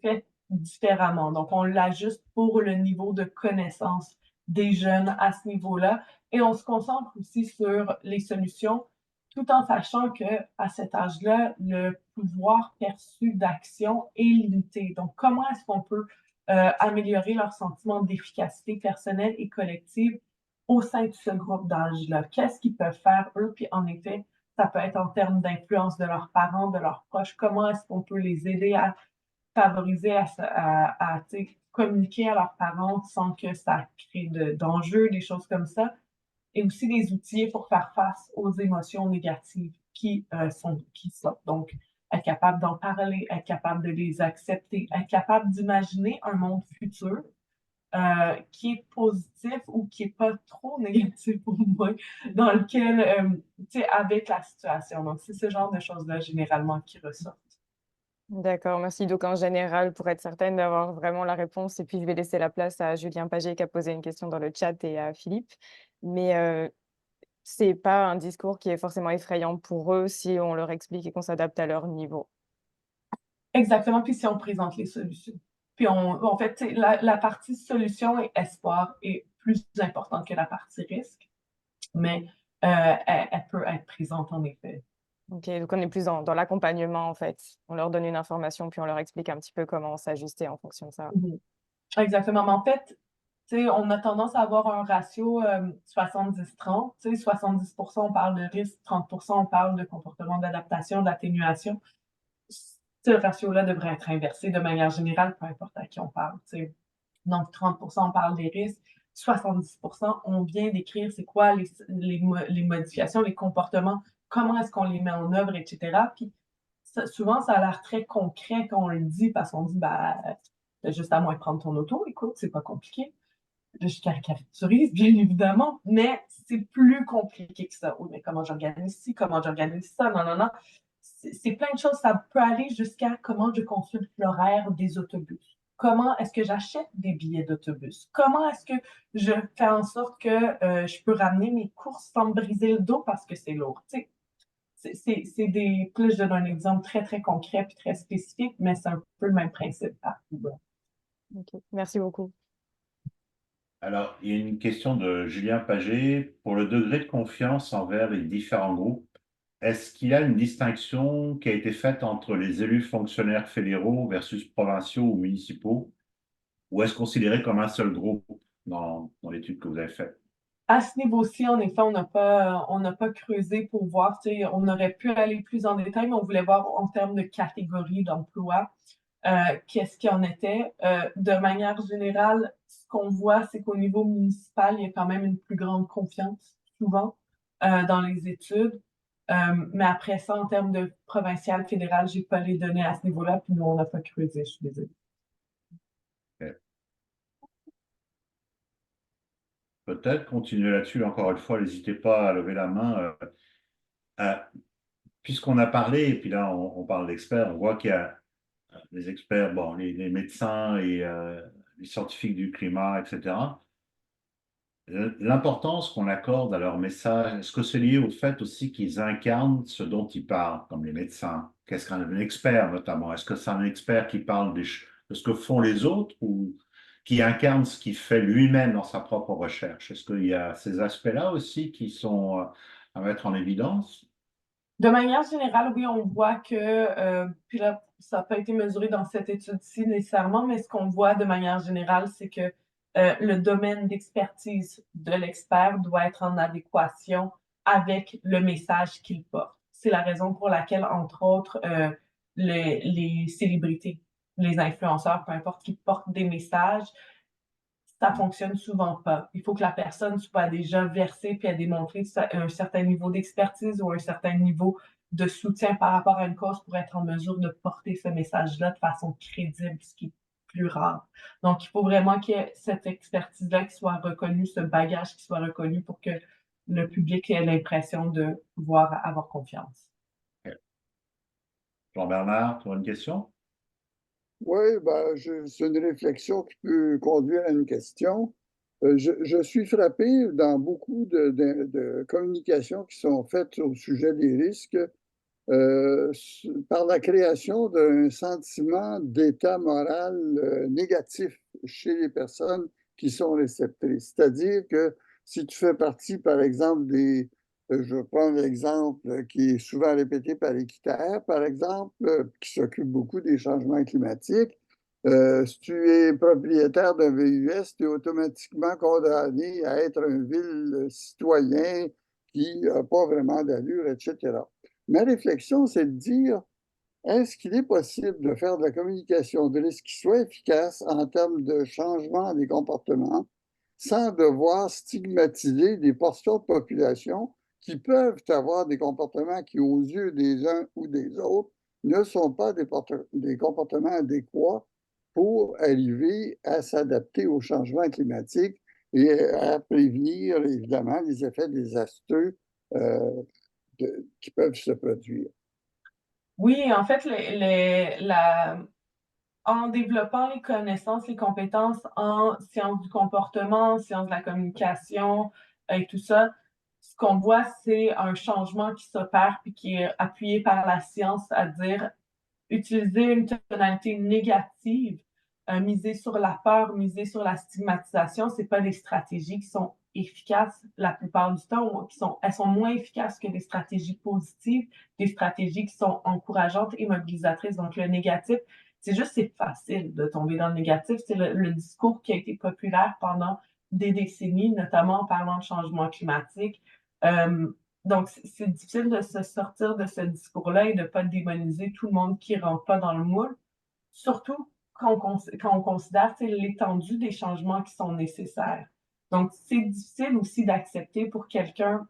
fait différemment. Donc, on l'ajuste pour le niveau de connaissance des jeunes à ce niveau-là. Et on se concentre aussi sur les solutions, tout en sachant que à cet âge-là, le pouvoir perçu d'action est limité. Donc, comment est-ce qu'on peut améliorer leur sentiment d'efficacité personnelle et collective au sein de ce groupe d'âge-là? Qu'est-ce qu'ils peuvent faire, eux? Puis en effet, ça peut être en termes d'influence de leurs parents, de leurs proches. Comment est-ce qu'on peut les aider à favoriser, communiquer à leurs parents sans que ça crée d'enjeux, des choses comme ça? Et aussi des outils pour faire face aux émotions négatives qui sortent. Donc, être capable d'en parler, être capable de les accepter, être capable d'imaginer un monde futur qui est positif ou qui est pas trop négatif pour moi, dans lequel, tu sais, avec la situation. Donc, c'est ce genre de choses-là, généralement, qui ressortent. D'accord, merci. Donc en général, pour être certaine d'avoir vraiment la réponse et puis je vais laisser la place à Julien Paget qui a posé une question dans le chat et à Philippe. Mais, c'est pas un discours qui est forcément effrayant pour eux si on leur explique et qu'on s'adapte à leur niveau. Exactement. Puis si on présente les solutions. Puis en fait, tu sais, la partie solution et espoir est plus importante que la partie risque, mais elle peut être présente en effet. OK, donc on est plus dans l'accompagnement, en fait. On leur donne une information, puis on leur explique un petit peu comment s'ajuster en fonction de ça. Mhm. Exactement. Mais en fait, tu sais, on a tendance à avoir un ratio 70-30. Tu sais, 70% on parle de risque, 30% on parle de comportement d'adaptation, d'atténuation. Ce ratio-là devrait être inversé de manière générale, peu importe à qui on parle. Tu sais. Donc, 30% on parle des risques, 70% on vient décrire c'est quoi les modifications, les comportements, comment est-ce qu'on les met en œuvre, etc. Puis souvent, ça a l'air très concret quand on le dit parce qu'on dit, bah, t'as juste à moins prendre ton auto, écoute, c'est pas compliqué. je caricaturise, bien évidemment, mais c'est plus compliqué que ça. Oui, mais comment j'organise ci, comment j'organise ça, non, non, non. C'est plein de choses. Ça peut aller jusqu'à comment je consulte l'horaire des autobus. Comment est-ce que j'achète des billets d'autobus? Comment est-ce que je fais en sorte que je peux ramener mes courses sans me briser le dos parce que c'est lourd? Tu sais, c'est des. Puis là, je donne un exemple très, très concret puis très spécifique, mais c'est un peu le même principe partout. Ok, merci beaucoup. Alors, il y a une question de Julien Paget. Pour le degré de confiance envers les différents groupes, est-ce qu'il y a une distinction qui a été faite entre les élus fonctionnaires fédéraux versus provinciaux ou municipaux, ou est-ce considéré comme un seul groupe dans l'étude que vous avez faite? À ce niveau-ci, en effet, on n'a pas creusé pour voir, tu sais, on aurait pu aller plus en détail, mais on voulait voir en termes de catégorie d'emploi, qu'est-ce qu'il en était. De manière générale, ce qu'on voit, c'est qu'au niveau municipal, il y a quand même une plus grande confiance, souvent, dans les études. Mais après ça, en termes de provincial, fédéral, j'ai pas les données à ce niveau-là, puis nous, on n'a pas creusé, je suis désolée. Ok. Peut-être continuer là-dessus, encore une fois, n'hésitez pas à lever la main. Euh, Puisqu'on a parlé, et puis là, on parle d'experts, on voit qu'il y a les experts, bon, les médecins et les scientifiques du climat, etc. L'importance qu'on accorde à leur message, est-ce que c'est lié au fait aussi qu'ils incarnent ce dont ils parlent, comme les médecins? Qu'est-ce qu'un expert notamment? Est-ce que c'est un expert qui parle de ce que font les autres ou qui incarne ce qu'il fait lui-même dans sa propre recherche? Est-ce qu'il y a ces aspects-là aussi qui sont à mettre en évidence? De manière générale, oui, on voit que, puis là, ça n'a pas été mesuré dans cette étude-ci nécessairement, mais ce qu'on voit de manière générale, c'est que le domaine d'expertise de l'expert doit être en adéquation avec le message qu'il porte. C'est la raison pour laquelle, entre autres, les célébrités, les influenceurs, peu importe, qui portent des messages, ça fonctionne souvent pas. Il faut que la personne soit déjà versée puis a démontré un certain niveau d'expertise ou un certain niveau de soutien par rapport à une cause pour être en mesure de porter ce message-là de façon crédible, ce qui est plus rare. Donc, il faut vraiment qu'il y ait cette expertise-là qui soit reconnue, ce bagage qui soit reconnu pour que le public ait l'impression de pouvoir avoir confiance. Jean-Bernard, tu as une question? Oui, ben, c'est une réflexion qui peut conduire à une question. Je suis frappé dans beaucoup de communications qui sont faites au sujet des risques par la création d'un sentiment d'état moral négatif chez les personnes qui sont réceptrices. C'est-à-dire que si tu fais partie, par exemple, je prends l'exemple qui est souvent répété par Équiterre, par exemple, qui s'occupe beaucoup des changements climatiques. Si tu es propriétaire d'un VUS, tu es automatiquement condamné à être un vil citoyen qui n'a pas vraiment d'allure, etc. Ma réflexion, c'est de dire, est-ce qu'il est possible de faire de la communication de risque qui soit efficace en termes de changement des comportements sans devoir stigmatiser des portions de population qui peuvent avoir des comportements qui, aux yeux des uns ou des autres, ne sont pas des comportements adéquats pour arriver à s'adapter au changement climatique et à prévenir, évidemment, les effets désastreux euh, qui peuvent se produire. Oui, en fait, en développant les connaissances, les compétences en sciences du comportement, en sciences de la communication et tout ça, ce qu'on voit, c'est un changement qui s'opère puis qui est appuyé par la science, à dire utiliser une tonalité négative, miser sur la peur, miser sur la stigmatisation, c'est pas des stratégies qui sont efficaces la plupart du temps, elles sont moins efficaces que des stratégies positives, des stratégies qui sont encourageantes et mobilisatrices. Donc, le négatif, c'est facile de tomber dans le négatif. C'est le discours qui a été populaire pendant des décennies, notamment en parlant de changement climatique. Euh, donc, c'est difficile de se sortir de ce discours-là et de ne pas démoniser tout le monde qui ne rentre pas dans le moule, surtout quand on considère l'étendue des changements qui sont nécessaires. Donc, c'est difficile aussi d'accepter pour quelqu'un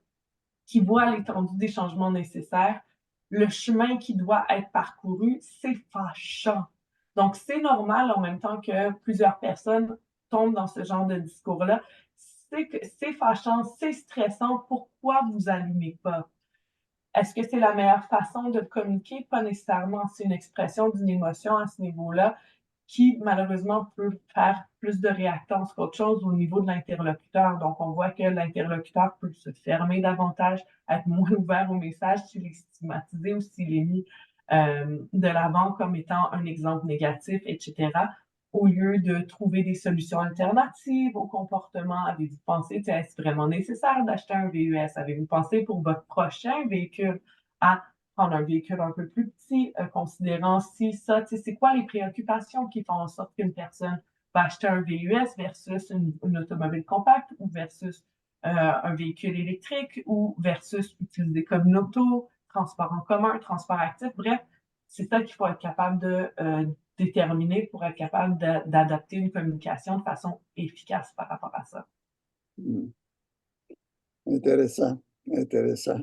qui voit l'étendue des changements nécessaires, le chemin qui doit être parcouru, c'est fâchant. Donc, c'est normal en même temps que plusieurs personnes tombe dans ce genre de discours-là, c'est fâchant, c'est stressant, pourquoi vous allumez pas? Est-ce que c'est la meilleure façon de communiquer? Pas nécessairement, c'est une expression d'une émotion à ce niveau-là qui, malheureusement, peut faire plus de réactance qu'autre chose au niveau de l'interlocuteur. Donc, on voit que l'interlocuteur peut se fermer davantage, être moins ouvert au message s'il est stigmatisé ou s'il est mis de l'avant comme étant un exemple négatif, etc., au lieu de trouver des solutions alternatives au comportement. Avez-vous pensé, est-ce vraiment nécessaire d'acheter un VUS? Avez-vous pensé pour votre prochain véhicule à prendre un véhicule un peu plus petit, considérant si ça, c'est quoi les préoccupations qui font en sorte qu'une personne va acheter un VUS versus une automobile compacte ou versus un véhicule électrique ou versus utiliser comme une auto, transport en commun, transport actif. Bref, c'est ça qu'il faut être capable de déterminer pour être capable d'adapter une communication de façon efficace par rapport à ça. Intéressant, intéressant.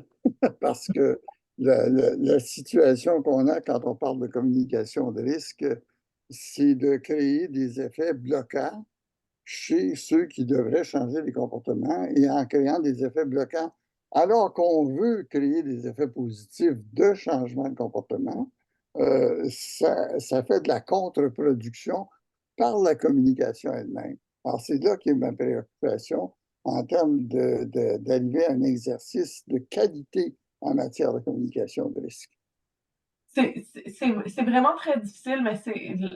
Parce que la situation qu'on a quand on parle de communication de risque, c'est de créer des effets bloquants chez ceux qui devraient changer les comportements et en créant des effets bloquants, alors qu'on veut créer des effets positifs de changement de comportement, ça fait de la contre-production par la communication elle-même. Alors, c'est là qu'est ma préoccupation en termes d'arriver à un exercice de qualité en matière de communication de risque. C'est vraiment très difficile, mais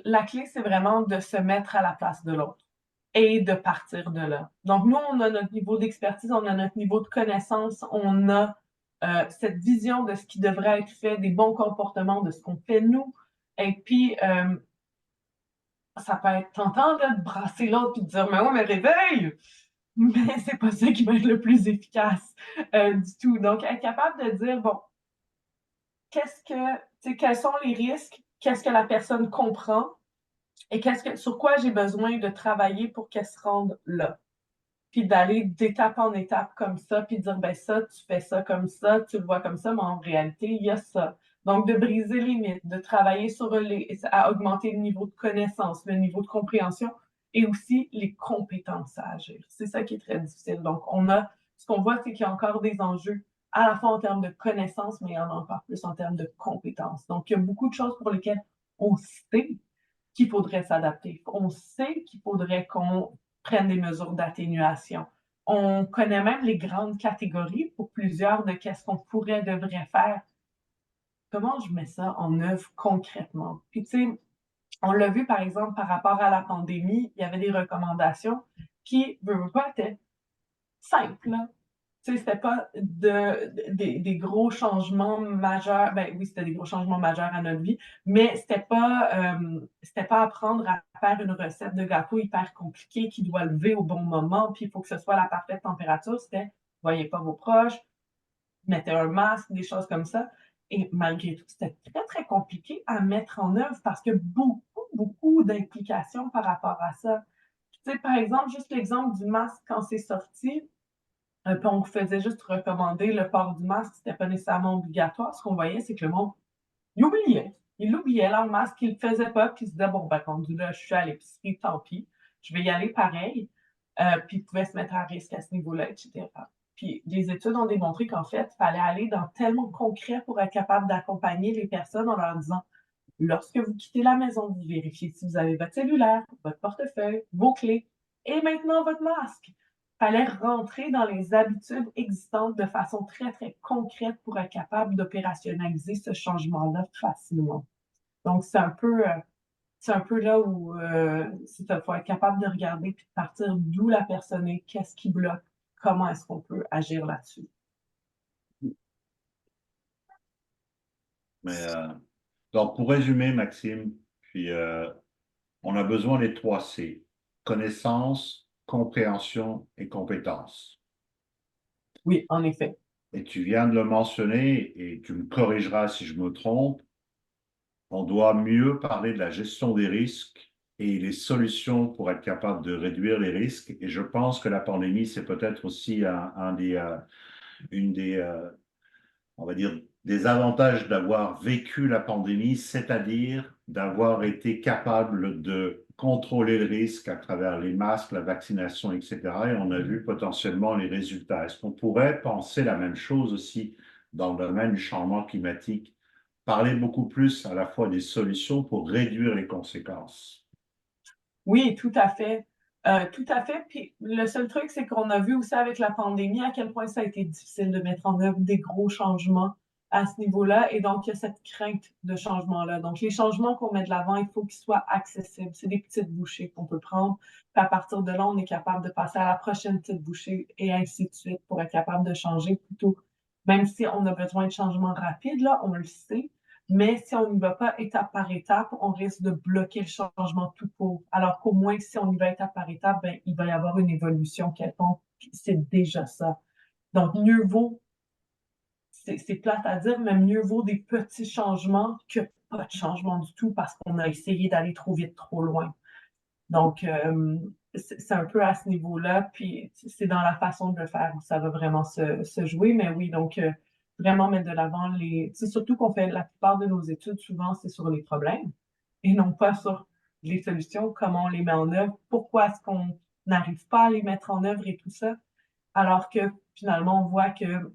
la clé, c'est vraiment de se mettre à la place de l'autre et de partir de là. Donc, nous, on a notre niveau d'expertise, on a notre niveau de connaissance, on a cette vision de ce qui devrait être fait, des bons comportements, de ce qu'on fait nous. Et puis, ça peut être tentant de brasser l'autre et de dire, mais ouais, mais réveille! Mais c'est pas ça qui va être le plus efficace du tout. Donc, être capable de dire, bon, quels sont les risques, qu'est-ce que la personne comprend et sur quoi j'ai besoin de travailler pour qu'elle se rende là. Puis d'aller d'étape en étape comme ça, puis de dire, ben ça, tu fais ça comme ça, tu le vois comme ça, mais en réalité, il y a ça. Donc, de briser les mythes, de travailler à augmenter le niveau de connaissance, le niveau de compréhension et aussi les compétences à agir. C'est ça qui est très difficile. Donc, ce qu'on voit, c'est qu'il y a encore des enjeux à la fois en termes de connaissances, mais il y en a encore plus en termes de compétences. Donc, il y a beaucoup de choses pour lesquelles on sait qu'il faudrait s'adapter. On sait qu'il faudrait qu'on prenne des mesures d'atténuation. On connaît même les grandes catégories pour plusieurs de qu'est-ce qu'on devrait faire. Comment je mets ça en œuvre concrètement? Puis, tu sais, on l'a vu, par exemple, par rapport à la pandémie, il y avait des recommandations qui, veulent pas, étaient simples. Tu sais, c'était pas des gros changements majeurs. Ben oui, c'était des gros changements majeurs à notre vie, mais c'était pas apprendre à faire une recette de gâteau hyper compliquée qui doit lever au bon moment, puis il faut que ce soit la parfaite température. C'était, voyez pas vos proches, mettez un masque, des choses comme ça. Et malgré tout, c'était très, très compliqué à mettre en œuvre parce que beaucoup d'implications par rapport à ça. Tu sais, par exemple, juste l'exemple du masque quand c'est sorti, puis on faisait juste recommander le port du masque, c'était pas nécessairement obligatoire. Ce qu'on voyait, c'est que le monde, il oubliait. Il oubliait leur masque, il le faisait pas, puis il se disait, bon, ben, rendu là, je suis à l'épicerie, tant pis, je vais y aller pareil. Puis il pouvait se mettre à risque à ce niveau-là, etc. Puis les études ont démontré qu'en fait, il fallait aller dans tellement concret pour être capable d'accompagner les personnes en leur disant, lorsque vous quittez la maison, vous vérifiez si vous avez votre cellulaire, votre portefeuille, vos clés, et maintenant votre masque. Il fallait rentrer dans les habitudes existantes de façon très, très concrète pour être capable d'opérationnaliser ce changement-là facilement. Donc, c'est un peu là où il faut être capable de regarder puis de partir d'où la personne est, qu'est-ce qui bloque, comment est-ce qu'on peut agir là-dessus. Mais, donc, pour résumer, Maxime, puis, on a besoin des 3 C, connaissance, compréhension et compétence. Oui, en effet. Et tu viens de le mentionner, et tu me corrigeras si je me trompe, on doit mieux parler de la gestion des risques et les solutions pour être capable de réduire les risques. Et je pense que la pandémie, c'est peut-être aussi une des, on va dire, des avantages d'avoir vécu la pandémie, c'est-à-dire d'avoir été capable de contrôler le risque à travers les masques, la vaccination, etc. Et on a vu potentiellement les résultats. Est-ce qu'on pourrait penser la même chose aussi dans le domaine du changement climatique? Parler beaucoup plus à la fois des solutions pour réduire les conséquences. Oui, tout à fait. Tout à fait. Puis le seul truc, c'est qu'on a vu aussi avec la pandémie à quel point ça a été difficile de mettre en œuvre des gros changements à ce niveau-là. Et donc, il y a cette crainte de changement-là. Donc, les changements qu'on met de l'avant, il faut qu'ils soient accessibles. C'est des petites bouchées qu'on peut prendre. Puis à partir de là, on est capable de passer à la prochaine petite bouchée et ainsi de suite pour être capable de changer plutôt. Même si on a besoin de changements rapides, là, on le sait. Mais si on n'y va pas étape par étape, on risque de bloquer le changement tout court. Alors qu'au moins, si on y va étape par étape, ben, il va y avoir une évolution quelconque. C'est déjà ça. Donc, mieux vaut, c'est plate à dire, mais mieux vaut des petits changements que pas de changement du tout parce qu'on a essayé d'aller trop vite, trop loin. Donc, c'est un peu à ce niveau-là, puis c'est dans la façon de le faire où ça va vraiment se jouer. Mais oui, donc, vraiment mettre de l'avant les... C'est surtout qu'on fait la plupart de nos études, souvent, c'est sur les problèmes et non pas sur les solutions, comment on les met en œuvre, pourquoi est-ce qu'on n'arrive pas à les mettre en œuvre et tout ça, alors que finalement, on voit que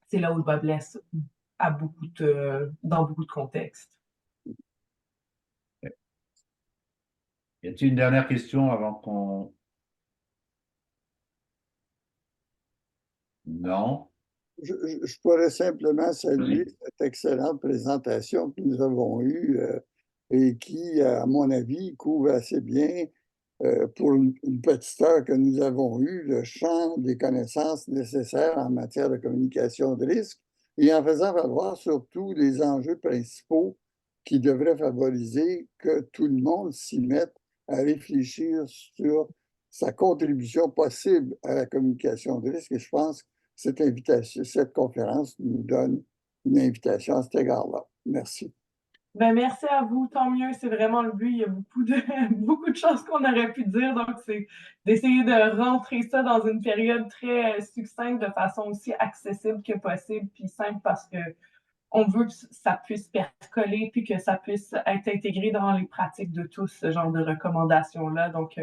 c'est là où le bas blesse dans beaucoup de contextes. Y a-t-il une dernière question avant qu'on... Non? Je pourrais simplement saluer cette excellente présentation que nous avons eue et qui, à mon avis, couvre assez bien, pour une petite heure que nous avons eue, le champ des connaissances nécessaires en matière de communication de risque et en faisant valoir surtout les enjeux principaux qui devraient favoriser que tout le monde s'y mette à réfléchir sur sa contribution possible à la communication de risque. Et je pense cette conférence nous donne une invitation à cet égard-là. Merci. Ben, merci à vous, tant mieux, c'est vraiment le but. Il y a beaucoup de choses qu'on aurait pu dire, donc c'est d'essayer de rentrer ça dans une période très succincte de façon aussi accessible que possible, puis simple parce que on veut que ça puisse percoler, puis que ça puisse être intégré dans les pratiques de tous, ce genre de recommandations-là. Donc,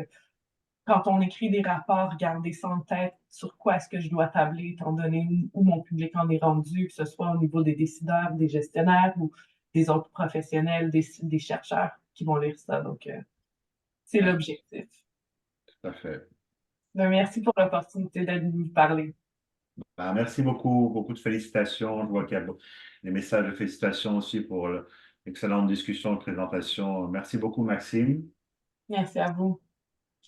quand on écrit des rapports, gardez ça en tête sur quoi est-ce que je dois tabler, étant donné où mon public en est rendu, que ce soit au niveau des décideurs, des gestionnaires ou des autres professionnels, des chercheurs qui vont lire ça. Donc, c'est l'objectif. Tout à fait. Ben, merci pour l'opportunité d'être venu parler. Ben, merci beaucoup, beaucoup de félicitations. Je vois qu'il y a des messages de félicitations aussi pour l'excellente discussion et présentation. Merci beaucoup, Maxime. Merci à vous.